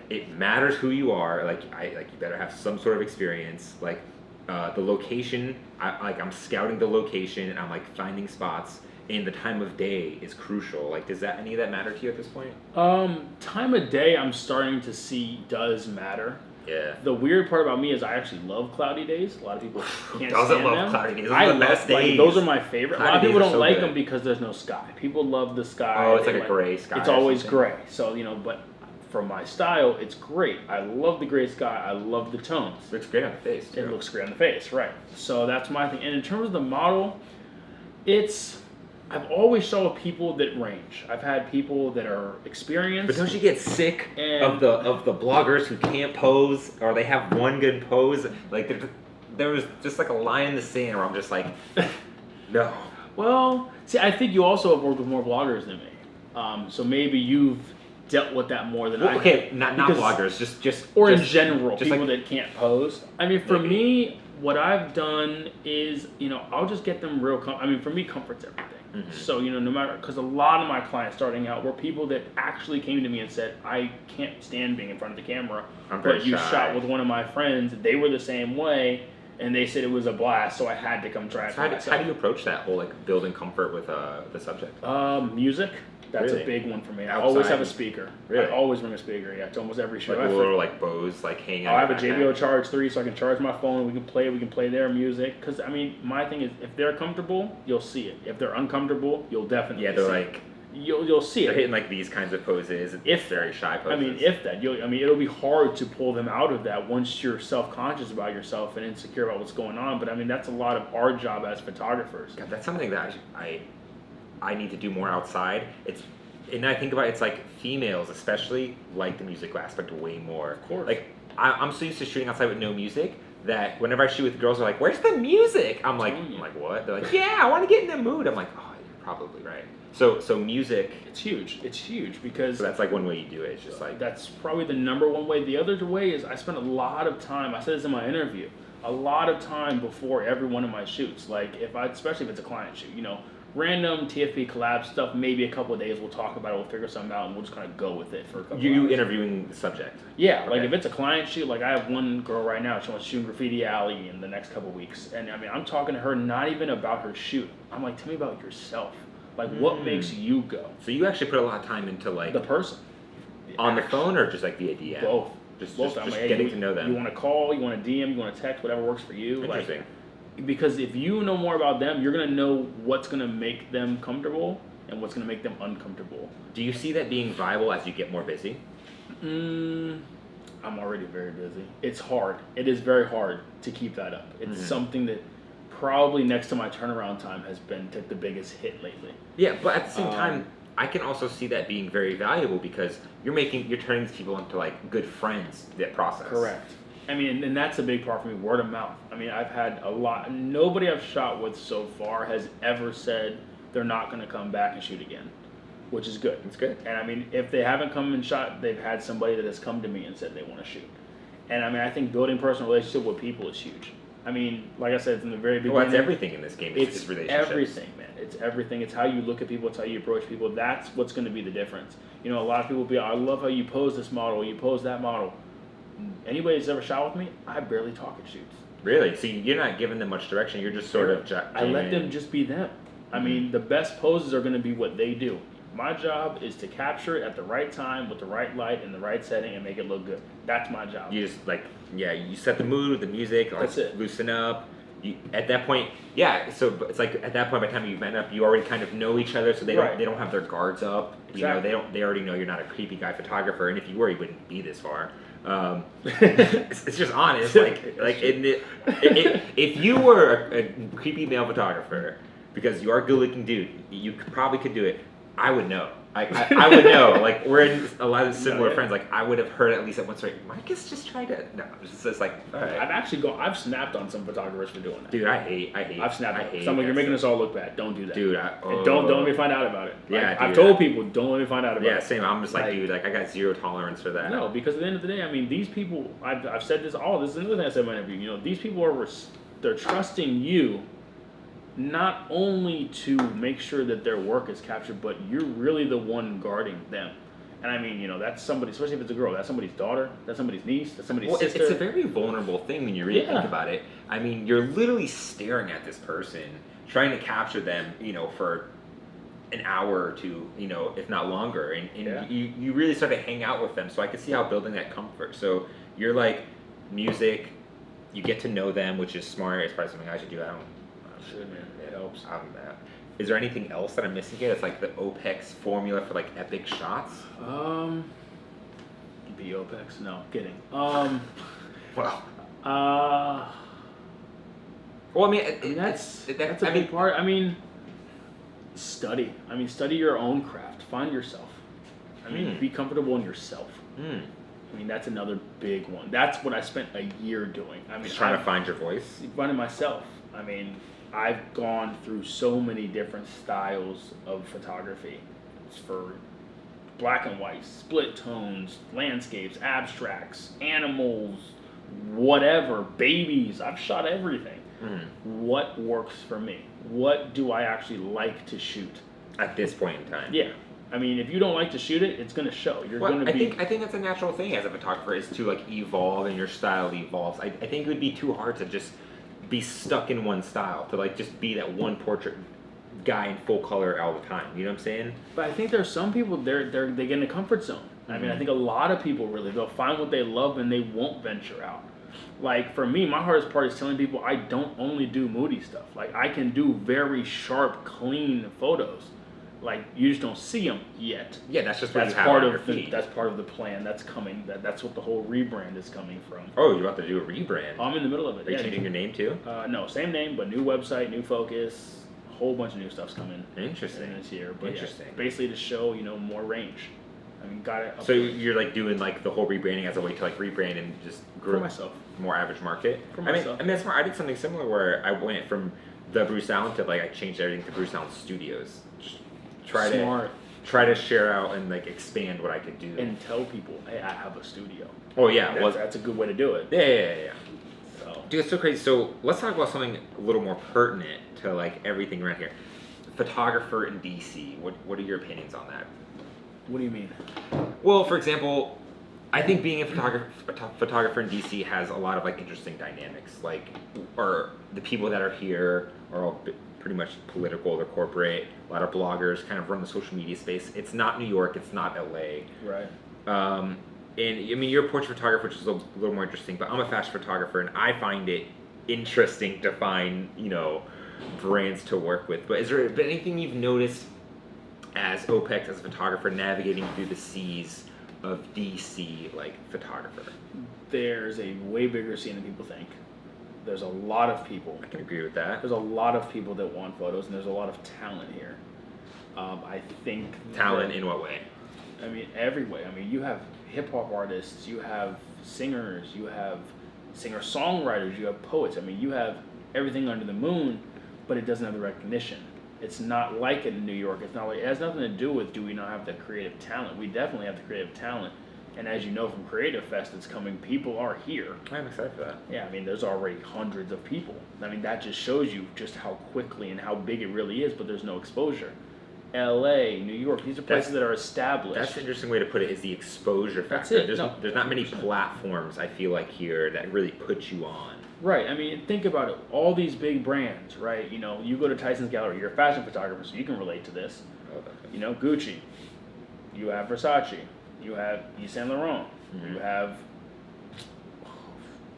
it matters who you are. Like you better have some sort of experience. Like the location, I'm scouting the location and I'm like finding spots. and the time of day is crucial. Like, does that any of that matter to you at this point? Time of day I'm starting to see does matter. Yeah. The weird part about me is I actually love cloudy days. A lot of people can't Doesn't stand love them. cloudy days. Those I are the love, best like, days. those are my favorite. Cloudy a lot of people days are don't so like good. them because there's no sky. People love the sky. Oh, it's They like a gray sky. It's or always something. gray. So, but for my style, it's great. I love the gray sky. I love the tones. Looks great on the face. It too. looks great on the face, right. So that's my thing. And in terms of the model, I've always shot with people that range. I've had people that are experienced. But don't you get sick And- of the bloggers who can't pose, or they have one good pose? Like there was just like a line in the sand where I'm just like, no. Well, see, I think you also have worked with more bloggers than me. So maybe you've dealt with that more than I have. Okay, not Because- bloggers, just Or just, in general, just people like, that can't pose. I mean, for Maybe. me, what I've done is, I'll just get them real for me, comfort's everything. Mhm. So, no matter, because a lot of my clients starting out were people that actually came to me and said, I can't stand being in front of the camera. I'm very But you shy. shot with one of my friends, they were the same way, and they said it was a blast, so I had to come try it So for how do myself. you approach that whole like building comfort with the subject? Music, that's Really? a big one for me. I Outside? always have a speaker. Really? I always bring a speaker, yeah, to almost every show. Like a little like Bose like hanging out. I have a your JBL backpack? Charge 3, so I can charge my phone. We can play their music. Because, my thing is, if they're comfortable, you'll see it. If they're uncomfortable, you'll definitely Yeah, they're see like it. You'll see they're it. hitting like these kinds of poses. If- very shy poses. If that. It'll be hard to pull them out of that once you're self-conscious about yourself and insecure about what's going on. But, that's a lot of our job as photographers. God, that's something that I need to do more outside. And I think about it's like females especially like the musical aspect way more. Of course. Like I'm so used to shooting outside with no music that whenever I shoot with girls, they're like, "Where's the music?" I'm like, "What?" They're like, "Yeah, I want to get in the mood." I'm like, "Oh, you're probably right." So music. It's huge because... So that's like one way you do it. It's just like that's probably the number one way. The other way is I spend a lot of time, I said this in my interview, a lot of time before every one of my shoots. Like especially if it's a client shoot, random TFP collab stuff, maybe a couple of days we'll talk about it, we'll figure something out, and we'll just kind of go with it for a couple of you hours. interviewing the subject. Yeah, like Okay. if it's a client shoot, like I have one girl right now, she wants to shoot in Graffiti Alley in the next couple of weeks. And I'm talking to her not even about her shoot. I'm like, tell me about yourself. Like what makes you go? So you actually put a lot of time into like The person. on the action. phone or just like via DM? Both. Just Both. I'm like, hey, getting to know them. You want to call, you want to DM, you want to text, whatever works for you. Interesting. Like, because if you know more about them, you're going to know what's going to make them comfortable and what's going to make them uncomfortable. Do you see that being viable as you get more busy? I'm already very busy. It's hard. It is very hard to keep that up. It's something that probably next to my turnaround time has been took the biggest hit lately. Yeah, but at the same time, I can also see that being very valuable because you're turning these people into like good friends that process. Correct. And that's a big part for me, word of mouth. I've had a lot. Nobody I've shot with so far has ever said they're not going to come back and shoot again, which is good. It's good. And if they haven't come and shot, they've had somebody that has come to me and said they want to shoot. And I think building personal relationship with people is huge. Like I said from the very beginning. Well, that's everything in this game. It's is relationships. everything, man. It's everything. It's how you look at people. It's how you approach people. That's what's going to be the difference. A lot of people be, I love how you pose this model. You pose that model. Anybody that's ever shot with me, I barely talk at shoots. Really? So you're not giving them much direction. You're just sort of. I let them just be them. The best poses are going to be what they do. My job is to capture it at the right time with the right light and the right setting and make it look good. That's my job. You just you set the mood with the music. That's it. Loosen up. At that point, so it's like at that point, by the time you've met up, you already kind of know each other, so they don't have their guards up. Exactly. They already know you're not a creepy guy photographer, and if you were, you wouldn't be this far. It's just honest. If you were a creepy male photographer, because you are a good-looking dude, you probably could do it. I would know. I would know. Like we're in a lot of similar friends. Like I would have heard at least at once. Like Marcus just tried to. No, it's just like. All right. I've snapped on some photographers for doing that. Dude, I hate. I've snapped. I hate So I'm like, you're making that us all look bad. Don't do that, dude. And don't let me find out about it. Yeah, I've dude, told people, don't let me find out about it. Yeah, same. I'm just like, dude, like I got zero tolerance for that. No, because at the end of the day, these people. I've said this. This is another thing I said in my interview. These people they're trusting you. Not only to make sure that their work is captured, but you're really the one guarding them. And that's somebody, especially if it's a girl, that's somebody's daughter, that's somebody's niece, that's somebody's sister. It's a very vulnerable thing when you really think about it. You're literally staring at this person, trying to capture them, for an hour or two, you know, if not longer, and Yeah. you really start to hang out with them. So I could see how building that comfort. So you're like music, you get to know them, which is smart. It's probably something I should do. I don't. Should, man. It helps. Is there anything else that I'm missing here? That's like the OPEX formula for like epic shots. Be OPEX? No, kidding. Well, I mean, that's a big part. I mean, study. I mean, study your own craft. Find yourself. I mean, be comfortable in yourself. I mean, that's another big one. That's what I spent a year doing. I mean, just trying to find your voice. Finding myself. I mean, I've gone through so many different styles of photography. It's for black and white, split tones, landscapes, abstracts, animals, whatever, babies. I've shot everything. What works for me? What do I actually like to shoot? At this point in time. Yeah. I mean, if you don't like to shoot it, it's going to show. You're going to be... I think that's a natural thing as a photographer, is to like evolve, and your style evolves. I think it would be too hard to just be stuck in one style, to like just be that one portrait guy in full color all the time. You know what I'm saying? But I think there's some people, they get in a comfort zone. I mean, I think a lot of people really, they'll find what they love and they won't venture out. Like, for me, my hardest part is telling people I don't only do moody stuff. Like, I can do very sharp, clean photos. Like, you just don't see them yet. Yeah, that's just what you have on your feed. That's part of the plan. That's coming. That's what the whole rebrand is coming from. Oh, you're about to do a rebrand? I'm in the middle of it. Are you changing your name too? No, same name, but new website, new focus, a whole bunch of new stuff's coming. Interesting. This year. But interesting. Yeah, basically to show, more range. I mean, got it. So you're like doing like the whole rebranding as a way to like rebrand and just grow for myself. More average market. For myself. I mean, that's smart. I did something similar where I went from the Bruce Allen to like I changed everything to Bruce Allen Studios. Just try to share out and like expand what I could do and tell people, hey, I have a studio. Oh yeah, that's a good way to do it. Yeah. So. Dude, it's so crazy. So let's talk about something a little more pertinent to like everything around here. Photographer in DC. What are your opinions on that? What do you mean? Well, for example, I think being a photographer in DC has a lot of like interesting dynamics. Like, or the people that are here are all pretty much political, they're corporate. A lot of bloggers kind of run the social media space. It's not New York, it's not LA. Right. And I mean, you're a portrait photographer, which is a little more interesting. But I'm a fashion photographer, and I find it interesting to find brands to work with. But has there been anything you've noticed as OPEX, as a photographer, navigating through the seas of DC, like, photographer? There's a way bigger scene than people think. There's a lot of people. I can agree with that. There's a lot of people that want photos, and there's a lot of talent here. I think... Talent in what way? I mean, every way. I mean, you have hip-hop artists, you have singers, you have singer-songwriters, you have poets. I mean, you have everything under the moon, but it doesn't have the recognition. It's not like in New York. It's not like, it has nothing to do with, do we not have the creative talent? We definitely have the creative talent. And as you know from Creative Fest that's coming, people are here. I'm excited for that. Yeah, I mean, there's already hundreds of people. I mean, that just shows you just how quickly and how big it really is, but there's no exposure. LA, New York, these are places that are established. That's an interesting way to put it, is the exposure factor. That's it. There's not many platforms, I feel like, here that really put you on. Right. I mean, think about it. All these big brands, right? You go to Tyson's Gallery. You're a fashion photographer, so you can relate to this. Okay. Gucci. You have Versace. You have Yves Saint Laurent. Mm-hmm. You have...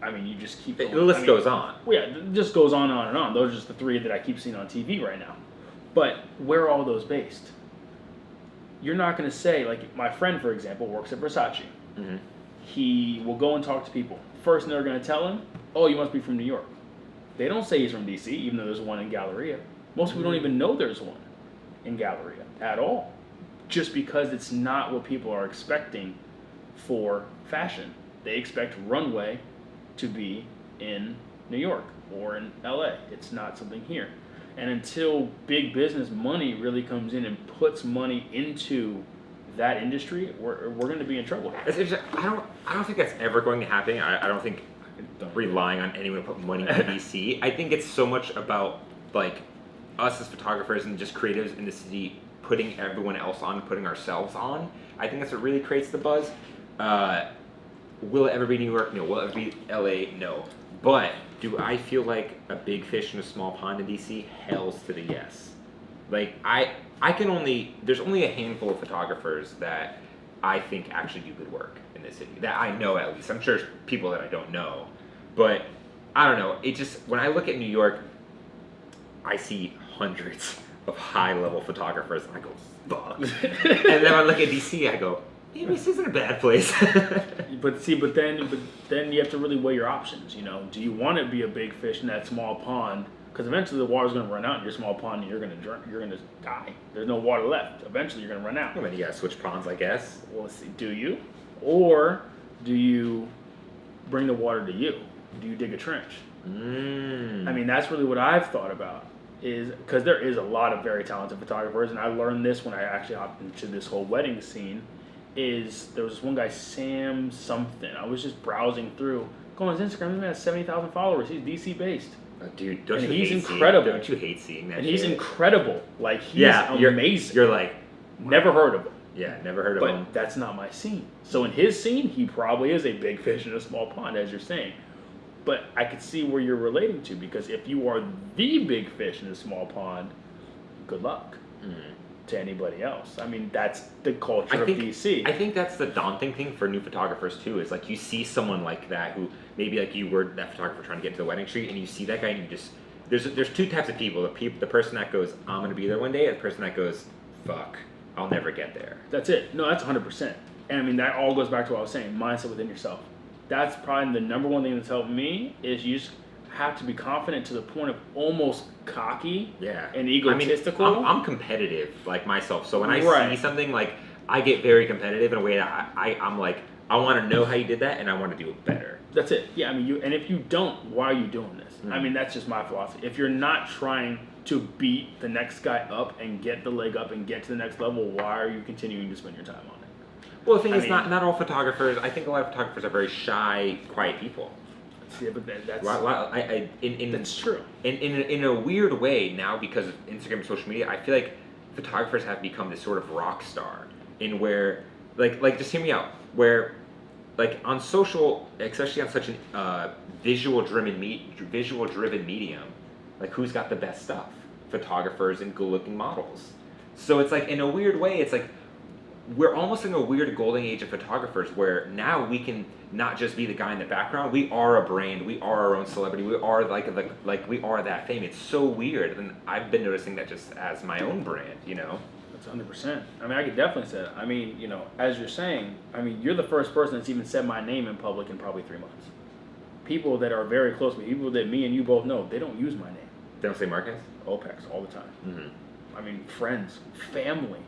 I mean, you just keep going. The list goes on. Well, yeah, it just goes on and on and on. Those are just the three that I keep seeing on TV right now. But where are all those based? You're not going to say, like, my friend, for example, works at Versace. Mm-hmm. He will go and talk to people. First thing they're going to tell him, oh, you must be from New York. They don't say he's from DC, even though there's one in Galleria. Most people don't even know there's one in Galleria at all, just because it's not what people are expecting for fashion. They expect runway to be in New York or in LA. It's not something here. And until big business money really comes in and puts money into that industry, we're going to be in trouble. I don't think that's ever going to happen. I don't think relying on anyone to put money into DC. I think it's so much about like us as photographers and just creatives in the city putting everyone else on, putting ourselves on. I think that's what really creates the buzz. Will it ever be New York? No. Will it ever be LA? No. But do I feel like a big fish in a small pond in DC? Hells to the yes. Like I there's only a handful of photographers that I think actually do good work in this city. That I know at least. I'm sure there's people that I don't know. But I don't know. It just, when I look at New York, I see hundreds of high-level photographers, and I go, fuck. And then when I look at DC, I go, maybe this isn't a bad place. But then you have to really weigh your options. You know, do you want to be a big fish in that small pond? Because eventually the water's going to run out in your small pond, and you're going to die. There's no water left. Eventually you're going to run out. I mean, you gotta switch ponds, I guess. Well, let's see. Do you, or do you bring the water to you? Do you dig a trench? I mean, that's really what I've thought about. Is because there is a lot of very talented photographers, and I learned this when I actually hopped into this whole wedding scene. Is there was this one guy, Sam something. I was just browsing through, going on his Instagram. He has 70,000 followers. He's DC based. Dude, He's incredible. Don't you hate seeing that? And shit? he's incredible. Like he's amazing. You're like, never heard of him. Yeah, never heard of him. But that's not my scene. So in his scene, he probably is a big fish in a small pond, as you're saying. But I could see where you're relating to, because if you are the big fish in a small pond, good luck to anybody else. I mean, that's the culture of DC. I think that's the daunting thing for new photographers too. Is like you see someone like that who maybe like you were that photographer trying to get to the wedding shoot, and you see that guy, and you just there's two types of people. The person that goes, I'm gonna be there one day, and the person that goes, fuck, I'll never get there. That's it. No, that's 100%. And I mean, that all goes back to what I was saying, mindset within yourself. That's probably the number one thing that's helped me, is you just have to be confident to the point of almost cocky and egotistical. I mean, I'm competitive like myself, so when I see something, like I get very competitive in a way that I'm like, I want to know how you did that, and I want to do it better. That's it. Yeah, I mean, and if you don't, why are you doing this? I mean, that's just my philosophy. If you're not trying to beat the next guy up and get the leg up and get to the next level, why are you continuing to spend your time on it? Well, the thing is, not all photographers. I think a lot of photographers are very shy, quiet people. Yeah, but that's that's true. In a weird way now, because of Instagram and social media, I feel like photographers have become this sort of rock star, in where like just hear me out, where like on social, especially on such a visual driven medium, like who's got the best stuff? Photographers and good looking models. So it's like, in a weird way, it's like we're almost in a weird golden age of photographers, where now we can not just be the guy in the background. We are a brand. We are our own celebrity. We are like we are that fame. It's so weird, and I've been noticing that just as my own brand, you know. That's 100%. I mean, I could definitely say that. I mean, you know, as you're saying, I mean, you're the first person that's even said my name in public in probably 3 months. People that are very close to me, people that me and you both know, they don't use my name. They don't say Marcus? OPEX all the time. Mm-hmm. I mean, friends, family.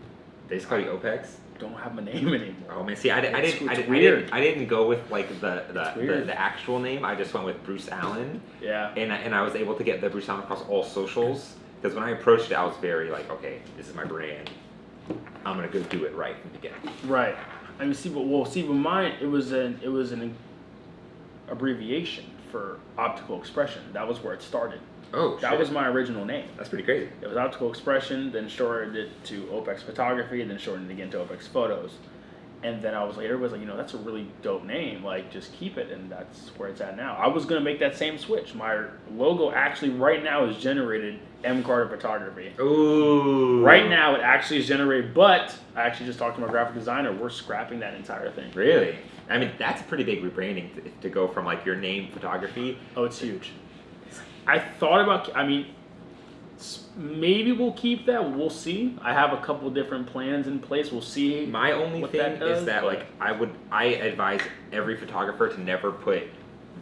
They just call you OPEX? Don't have my name anymore. Oh man, see, I didn't go with like the actual name. I just went with Bruce Allen. Yeah. And I was able to get the Bruce Allen across all socials, because when I approached it, I was very like, okay, this is my brand. I'm gonna go do it right from the beginning. Right. I mean, with mine, it was an abbreviation for optical expression. That was where it started. Oh, that was my original name. That's pretty crazy. It was optical expression, then shortened it to OPEX photography, and then shortened it again to OPEX photos. And then I was like, everybody's like, you know, that's a really dope name. Like, just keep it, and that's where it's at now. I was gonna make that same switch. My logo actually right now is generated M Carter Photography. Ooh. Right now it actually is generated, but I actually just talked to my graphic designer. We're scrapping that entire thing. Really? I mean, that's a pretty big rebranding to go from like your name photography. Oh, it's huge. I thought about, I mean, maybe we'll keep that. We'll see. I have a couple different plans in place. We'll see. My only thing is that like I advise every photographer to never put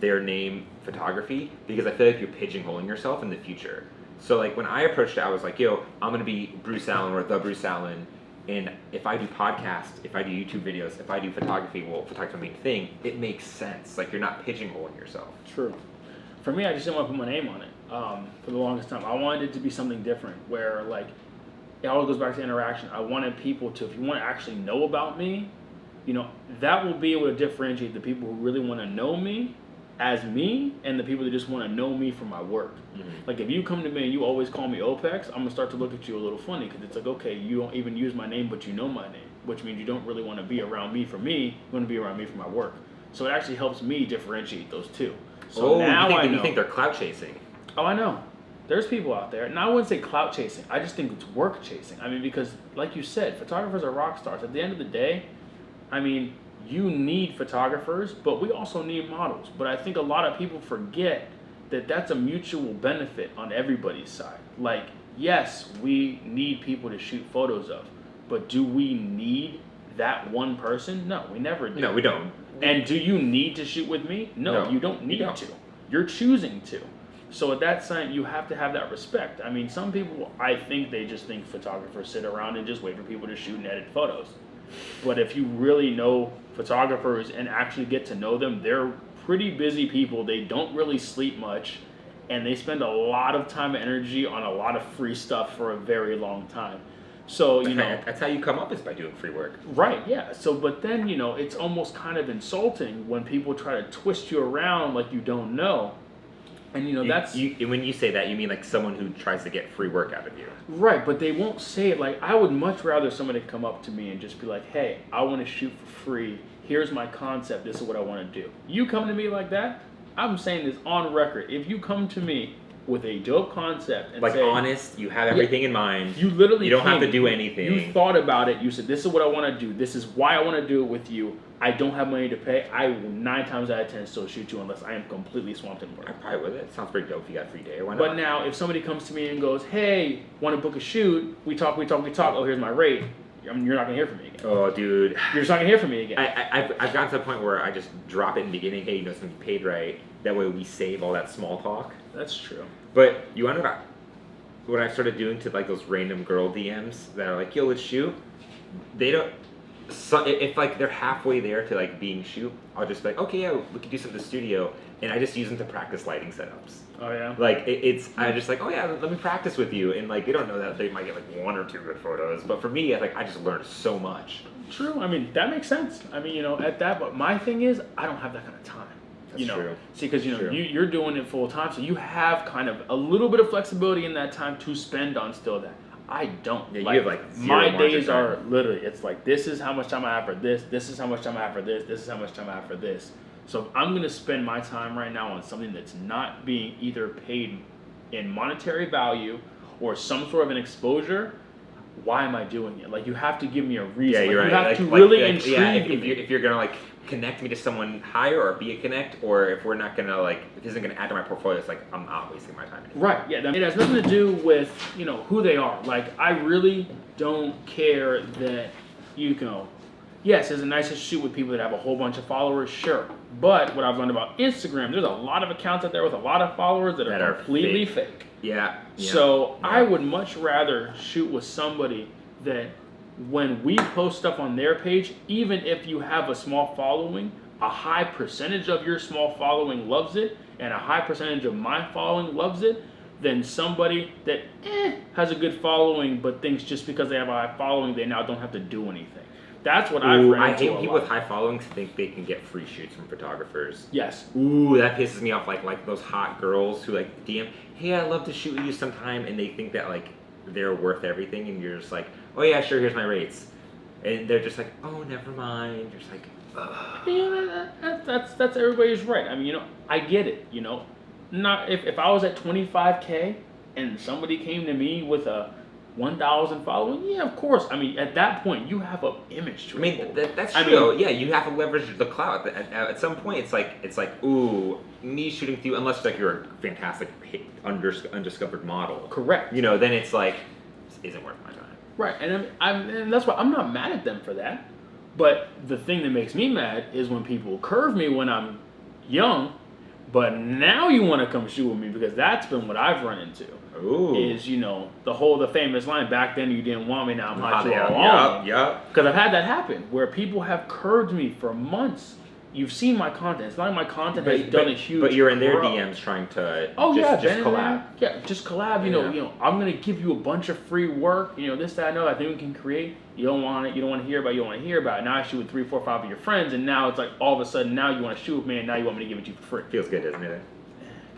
their name photography, because I feel like you're pigeonholing yourself in the future. So like when I approached it, I was like, yo, I'm gonna be Bruce Allen or the Bruce Allen, and if I do podcasts, if I do YouTube videos, if I do photography, well, photography main thing, it makes sense. Like you're not pigeonholing yourself. True. For me, I just didn't want to put my name on it for the longest time. I wanted it to be something different, where like it all goes back to interaction. I wanted people to, if you want to actually know about me, you know, that will be able to differentiate the people who really want to know me as me and the people that just want to know me for my work. Mm-hmm. Like if you come to me and you always call me OPEX, I'm gonna start to look at you a little funny, because it's like, okay, you don't even use my name, but you know my name, which means you don't really want to be around me for me. You want to be around me for my work. So it actually helps me differentiate those two. So now I know. You think they're clout chasing? Oh, I know. there's people out there, and I wouldn't say clout chasing. I just think it's work chasing. I mean, because like you said, photographers are rock stars. At the end of the day, I mean, you need photographers, but we also need models. But I think a lot of people forget that that's a mutual benefit on everybody's side. Like, yes, we need people to shoot photos of, but do we need that one person? No, we never do. No, we don't. And do you need to shoot with me? No, you don't need to. You're choosing to. So at that time, you have to have that respect. I mean, some people, I think they just think photographers sit around and just wait for people to shoot and edit photos. But if you really know photographers and actually get to know them, they're pretty busy people. They don't really sleep much, and they spend a lot of time and energy on a lot of free stuff for a very long time. So, you know, that's how you come up, is by doing free work. Right, yeah. So, but then, you know, it's almost kind of insulting when people try to twist you around like you don't know. And, you know, when you say that, you mean like someone who tries to get free work out of you. Right, but they won't say it. Like, I would much rather somebody come up to me and just be like, hey, I want to shoot for free. Here's my concept. This is what I want to do. You come to me like that, I'm saying this on record. If you come to me with a dope concept and like say, honest, you have everything in mind. You literally don't have to do anything. You thought about it. You said, this is what I want to do. This is why I want to do it with you. I don't have money to pay. I will 9 times out of 10 still shoot you unless I am completely swamped in work. I'm probably with it. Sounds pretty dope if you got a free day. Why not? But now, if somebody comes to me and goes, hey, want to book a shoot? We talk. Oh, here's my rate. I mean, you're not going to hear from me again. Oh, dude. You're just not going to hear from me again. I've gotten to the point where I just drop it in the beginning. Hey, you know, something paid right. That way we save all that small talk. That's true. But you want to know what I started doing to like those random girl DMs that are like, yo, let's shoot? They don't... So if like they're halfway there to like being shoot, I'll just be like, okay, yeah, we could do something in the studio, and I just use them to practice lighting setups. Oh yeah. Like I just like, oh yeah, let me practice with you, and like they don't know that they might get like 1 or 2 good photos, but for me, I just learned so much. True. I mean, that makes sense. I mean, you know, at that, but my thing is, I don't have that kind of time. That's true. See, because you know you're doing it full time, so you have kind of a little bit of flexibility in that time to spend on still that. I don't. Yeah, you have like my days are literally. It's like this is how much time I have for this. This is how much time I have for this. This is how much time I have for this. So if I'm gonna spend my time right now on something that's not being either paid in monetary value or some sort of an exposure, why am I doing it? Like, you have to give me a reason. Yeah, you're right. You have to really intrigue me. If you're gonna like connect me to someone higher or be a connect, or if we're not gonna like, if this isn't gonna add to my portfolio, it's like I'm not wasting my time anymore. Right. Yeah. It has nothing to do with, you know, who they are. Like, I really don't care that, you know, yes, it's nice to shoot with people that have a whole bunch of followers, sure. But what I've learned about Instagram, there's a lot of accounts out there with a lot of followers that are completely fake. Yeah. So I would much rather shoot with somebody that when we post stuff on their page, even if you have a small following, a high percentage of your small following loves it, and a high percentage of my following loves it, than somebody that has a good following, but thinks just because they have a high following, they now don't have to do anything. That's what I've run into. I hate people with high followings think they can get free shoots from photographers. Yes. Ooh, that pisses me off. Like those hot girls who like DM, hey, I'd love to shoot with you sometime, and they think that like they're worth everything, and you're just like, oh yeah, sure, here's my rates, and they're just like, oh, never mind. You're just like, ugh. Yeah, that's everybody's right. I mean, you know, I get it. You know, not if I was at 25K and somebody came to me with a 1,000 following, yeah, of course. I mean, at that point, you have an image to uphold. That's true. I mean, yeah, you have to leverage the clout. At some point, it's like, ooh, me shooting with you, unless like you're a fantastic undiscovered model. Correct. You know, then it's like, this isn't worth my time. Right, and that's why I'm not mad at them for that. But the thing that makes me mad is when people curve me when I'm young, but now you want to come shoot with me, because that's been what I've run into. Ooh. Is, you know, the famous line, back then you didn't want me, now I'm hot you all on. Yep. Because I've had that happen where people have curved me for months. You've seen my content. It's not like my content has done a huge. But you're in their DMs trying to just collab. Yeah, just collab. You know, I'm gonna give you a bunch of free work. You know, this, that, I know. I think we can create. You don't want it. You don't want to hear about it. You don't want to hear about it. Now I shoot with 3, 4, 5 of your friends, and now it's like all of a sudden now you want to shoot with me, and now you want me to give it to you for free. Feels good, doesn't it?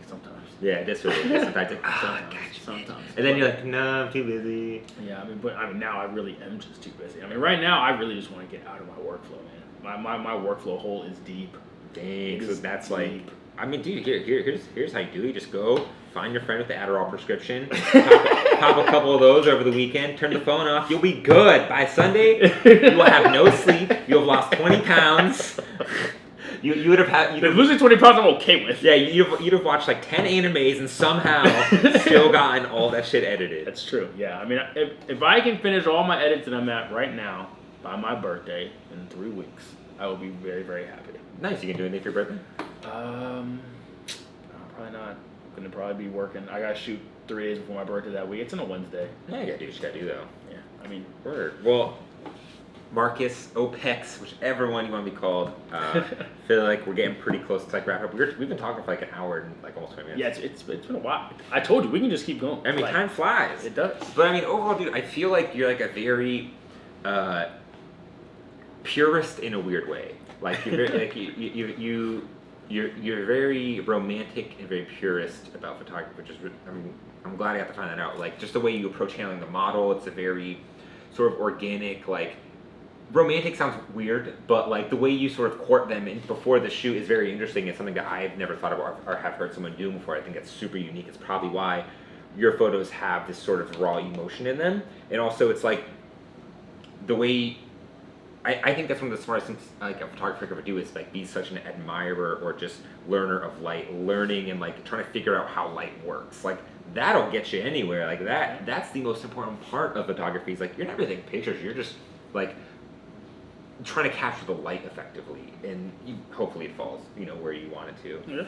Sometimes. Yeah, that's really good. Sometimes. And then you're like, no, I'm too busy. Yeah, I mean, now I really am just too busy. I mean, right now I really just want to get out of my workflow, man. My workflow hole is deep. Dang, so that's deep. Like I mean, dude, here's how you do it. You just go find your friend with the Adderall prescription, pop a couple of those over the weekend, turn the phone off. You'll be good. By Sunday, you will have no sleep. You'll have lost 20 pounds. You would have had. Losing 20 pounds, I'm okay with. Yeah, you'd have watched like 10 animes and somehow still gotten all that shit edited. That's true. Yeah, I mean, if I can finish all my edits that I'm at right now by my birthday in 3 weeks, I will be very, very happy. Nice. You can do anything for your birthday? Probably not. I'm gonna probably be working. I gotta shoot 3 days before my birthday that week. It's on a Wednesday. Yeah, you gotta do what you gotta do though. Yeah, I mean, word. Well, Marcus, OPEX, whichever one you want to be called. Feel like we're getting pretty close to like wrap up. We've been talking for like an hour and like almost 20 minutes. Yeah, it's been a while. I told you we can just keep going. I mean, like, time flies. It does. But I mean, overall, dude, I feel like you're like a very purist in a weird way. Like you're very, like you're very romantic and very purist about photography, which is I'm glad I got to find that out. Like just the way you approach handling the model, it's a very sort of organic, like romantic sounds weird, but like the way you sort of court them before the shoot is very interesting. It's something that I've never thought about or have heard someone do before. I think that's super unique. It's probably why your photos have this sort of raw emotion in them, and also it's like the way. I think that's one of the smartest things like a photographer could ever do is like be such an admirer or just learner of light, learning and like trying to figure out how light works. Like that'll get you anywhere. Like that's the most important part of photography. Is like you're not really taking pictures. You're just like trying to capture the light effectively, and hopefully it falls where you want it to. Yeah.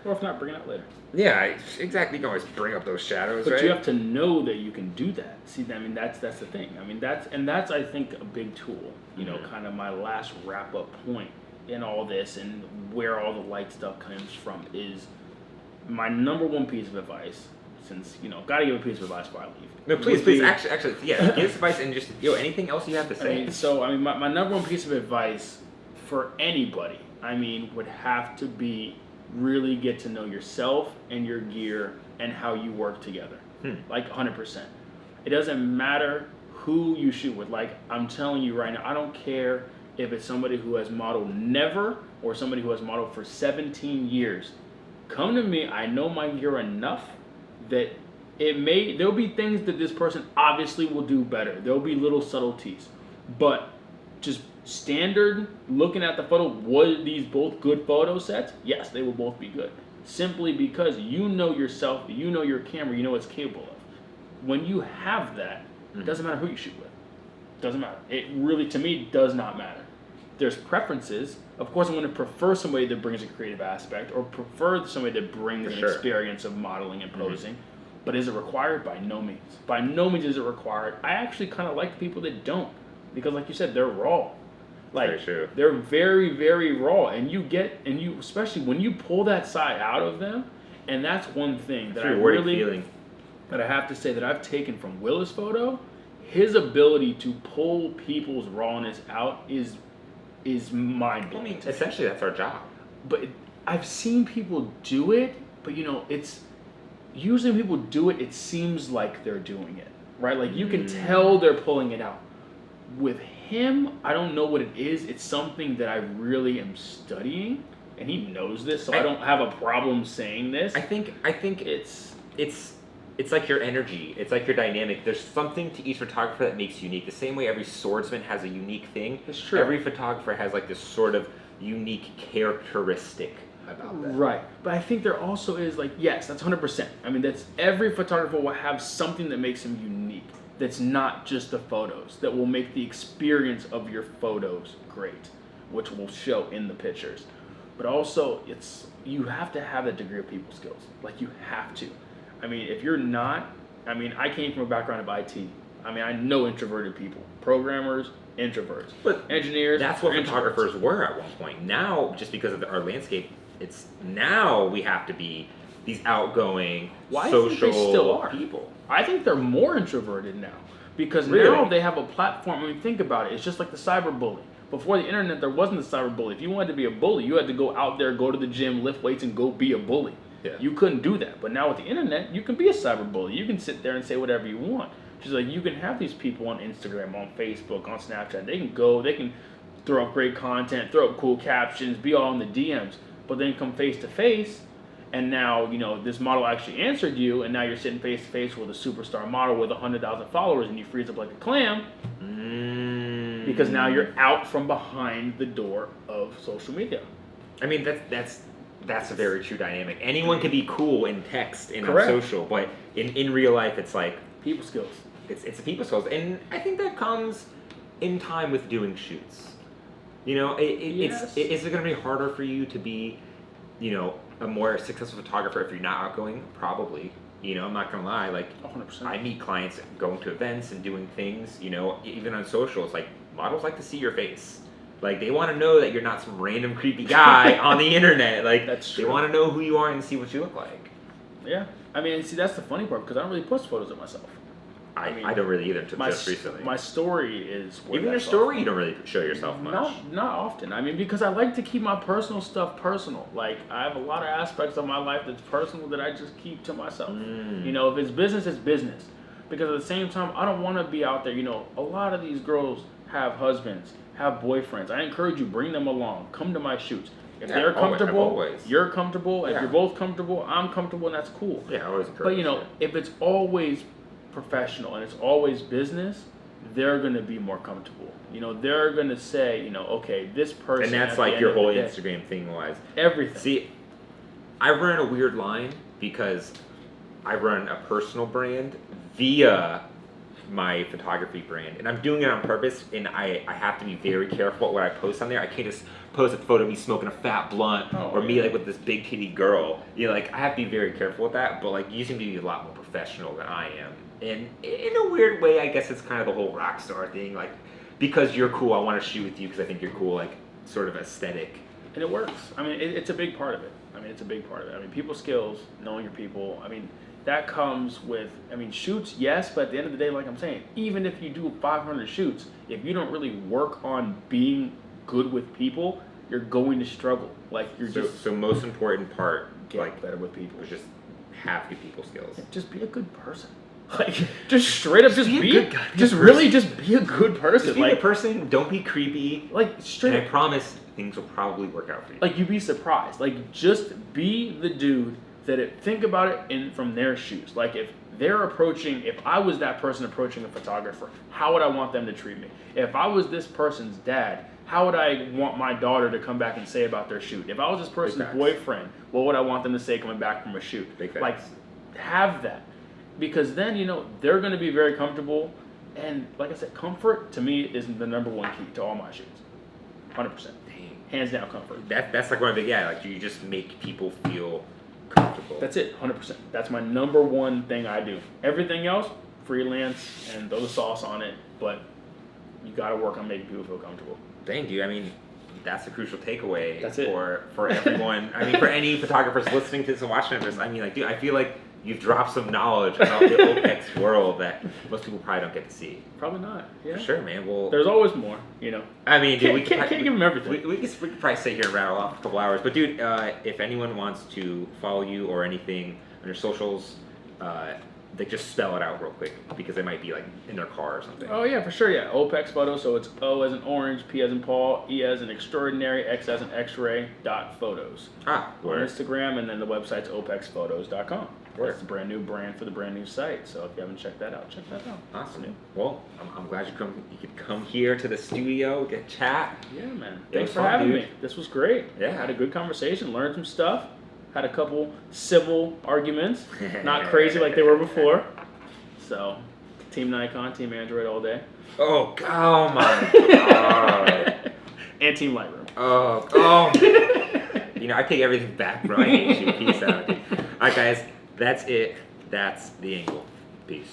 Or if not, bring it out later. Yeah, exactly. You can always bring up those shadows, but right? You have to know that you can do that. See, I mean, that's the thing. I mean, that's I think a big tool. Kind of my last wrap up point in all this and where all the light stuff comes from is my number one piece of advice. Since gotta give a piece of advice before I leave. No, please, actually, yeah, give us advice and just anything else you have to say. My number one piece of advice for anybody, would have to be really get to know yourself and your gear and how you work together. Like 100%. It doesn't matter who you shoot with. Like I'm telling you right now, I don't care if it's somebody who has modeled never or somebody who has modeled for 17 years. Come to me, I know my gear enough that there'll be things that this person obviously will do better. There'll be little subtleties. But just standard looking at the photo, were these both good photo sets? Yes, they will both be good. Simply because you know yourself, you know your camera, you know what it's capable of. When you have that, it doesn't matter who you shoot with. Doesn't matter. It really, to me, does not matter. There's preferences. Of course, I'm going to prefer somebody that brings a creative aspect or prefer somebody that brings an experience of modeling and posing. But is it required? By no means. By no means is it required. I actually kind of like people that don't. Because like you said, they're raw. Like, very true. They're very, very raw. And you especially when you pull that side out of them, and that's one thing that that I have to say that I've taken from Will's photo, his ability to pull people's rawness out is mind-blowing. I mean, essentially that's our job. But I've seen people do it, but it's usually when people do it, it seems like they're doing it, right? Like you can tell they're pulling it out. With him, I don't know what it is. It's something that I really am studying, and he knows this, so I don't have a problem saying this. I think it's like your energy. It's like your dynamic. There's something to each photographer that makes you unique. The same way every swordsman has a unique thing. That's true. Every photographer has like this sort of unique characteristic about that. Right. But I think there also is yes, that's 100%. That's every photographer will have something that makes him unique. That's not just the photos. That will make the experience of your photos great, which will show in the pictures. But also, you have to have that degree of people skills. Like you have to. If you're not, I came from a background of IT. I know introverted people, programmers, introverts, but engineers. That's what photographers were at one point. Now, just because of our landscape, now we have to be these outgoing, social I think they still are. people. I think they're more introverted now because now they have a platform. Think about it. It's just like the cyberbully. Before the internet, there wasn't the cyberbully. If you wanted to be a bully, you had to go out there, go to the gym, lift weights, and go be a bully. Yeah. You couldn't do that. But now with the internet, you can be a cyberbully. You can sit there and say whatever you want. Just like you can have these people on Instagram, on Facebook, on Snapchat. They can throw up great content, throw up cool captions, be all in the DMs. but then come face to face, and now this model actually answered you, and now you're sitting face to face with a superstar model with 100,000 followers, and you freeze up like a clam because now you're out from behind the door of social media. I mean, that's a very true dynamic. Anyone can be cool in text and on Correct. social, but in real life, it's like People skills. it's a people skills, and I think that comes in time with doing shoots. Is it going to be harder for you to be, a more successful photographer if you're not outgoing? Probably. I'm not going to lie. Like, 100%. I meet clients going to events and doing things. Even on social, it's like models like to see your face. Like, they want to know that you're not some random creepy guy on the internet. Like, That's true. They want to know who you are and see what you look like. Yeah. I mean, see, that's the funny part because I don't really post photos of myself. I don't really either until just recently. My story is where Even your that's story, off. you don't really show yourself much. Not often. I mean, because I like to keep my personal stuff personal. Like, I have a lot of aspects of my life that's personal that I just keep to myself. If it's business, it's business. Because at the same time, I don't want to be out there. A lot of these girls have husbands, have boyfriends. I encourage you, bring them along. Come to my shoots. If they're comfortable, always. you're comfortable. If you're both comfortable, I'm comfortable, and that's cool. Yeah, I always encourage. But if it's always professional and it's always business, they're going to be more comfortable. They're going to say, okay, this person. And that's like your whole Instagram thing wise. Everything. See, I run a weird line because I run a personal brand via my photography brand, and I'm doing it on purpose, and I have to be very careful what I post on there. I can't just post a photo of me smoking a fat blunt or me like with this big titty girl. I have to be very careful with that, but like you seem to be a lot more professional than I am. And in a weird way, I guess it's kind of the whole rock star thing, like because you're cool, I want to shoot with you because I think you're cool, like sort of aesthetic. And it works. I mean, it's a big part of it. I mean, people skills, knowing your people. I mean, that comes with, shoots, yes, but at the end of the day, like I'm saying, even if you do 500 shoots, if you don't really work on being good with people, you're going to struggle. Like, So most important part, get like, better with people. was just have good people skills. Just be a good person. Like, just straight up, just be a good guy. just really just be a good person. Just be a person, don't be creepy. Like, straight And I up. promise things will probably work out for you. Like, you'd be surprised. Like, just be the dude think about it from their shoes. Like, if I was that person approaching a photographer, how would I want them to treat me? If I was this person's dad, how would I want my daughter to come back and say about their shoot? If I was this person's boyfriend, what would I want them to say coming back from a shoot? Like, have that. Because then, they're going to be very comfortable. And like I said, comfort to me is the number one key to all my shoots. 100%. Hands down comfort. That's like one of the, like you just make people feel comfortable. That's it, 100%. That's my number one thing I do. Everything else, freelance and throw the sauce on it, but you got to work on making people feel comfortable. Dang, dude. I mean, that's a crucial takeaway for everyone. I mean, for any photographers listening to this and watching this, I mean, like, dude, I feel like you've dropped some knowledge about the OPEX world that most people probably don't get to see. Probably not. Yeah. For sure, man. Well, there's always more, I mean, dude, we can't give them everything. We could probably sit here and rattle off a couple hours. But, dude, if anyone wants to follow you or anything on your socials, they just spell it out real quick because they might be like in their car or something. Oh yeah, for sure. Yeah, OPEX photo. So it's O as in orange, P as in Paul, E as in extraordinary, X as in X-ray .photos. On Instagram, and then the website's opexphotos.com. That's the brand new brand for the brand new site. So if you haven't checked that out, check that out. Awesome. Well, I'm glad you could come here to the studio, get chat. Yeah, man. Thanks for having me. This was great. Yeah. Had a good conversation, learned some stuff. Had a couple civil arguments, not crazy like they were before. So, Team Nikon, Team Android all day. Oh my God. And Team Lightroom. Oh. I take everything back, bro. I hate you. Peace out. All right, guys. That's it. That's the angle. Peace.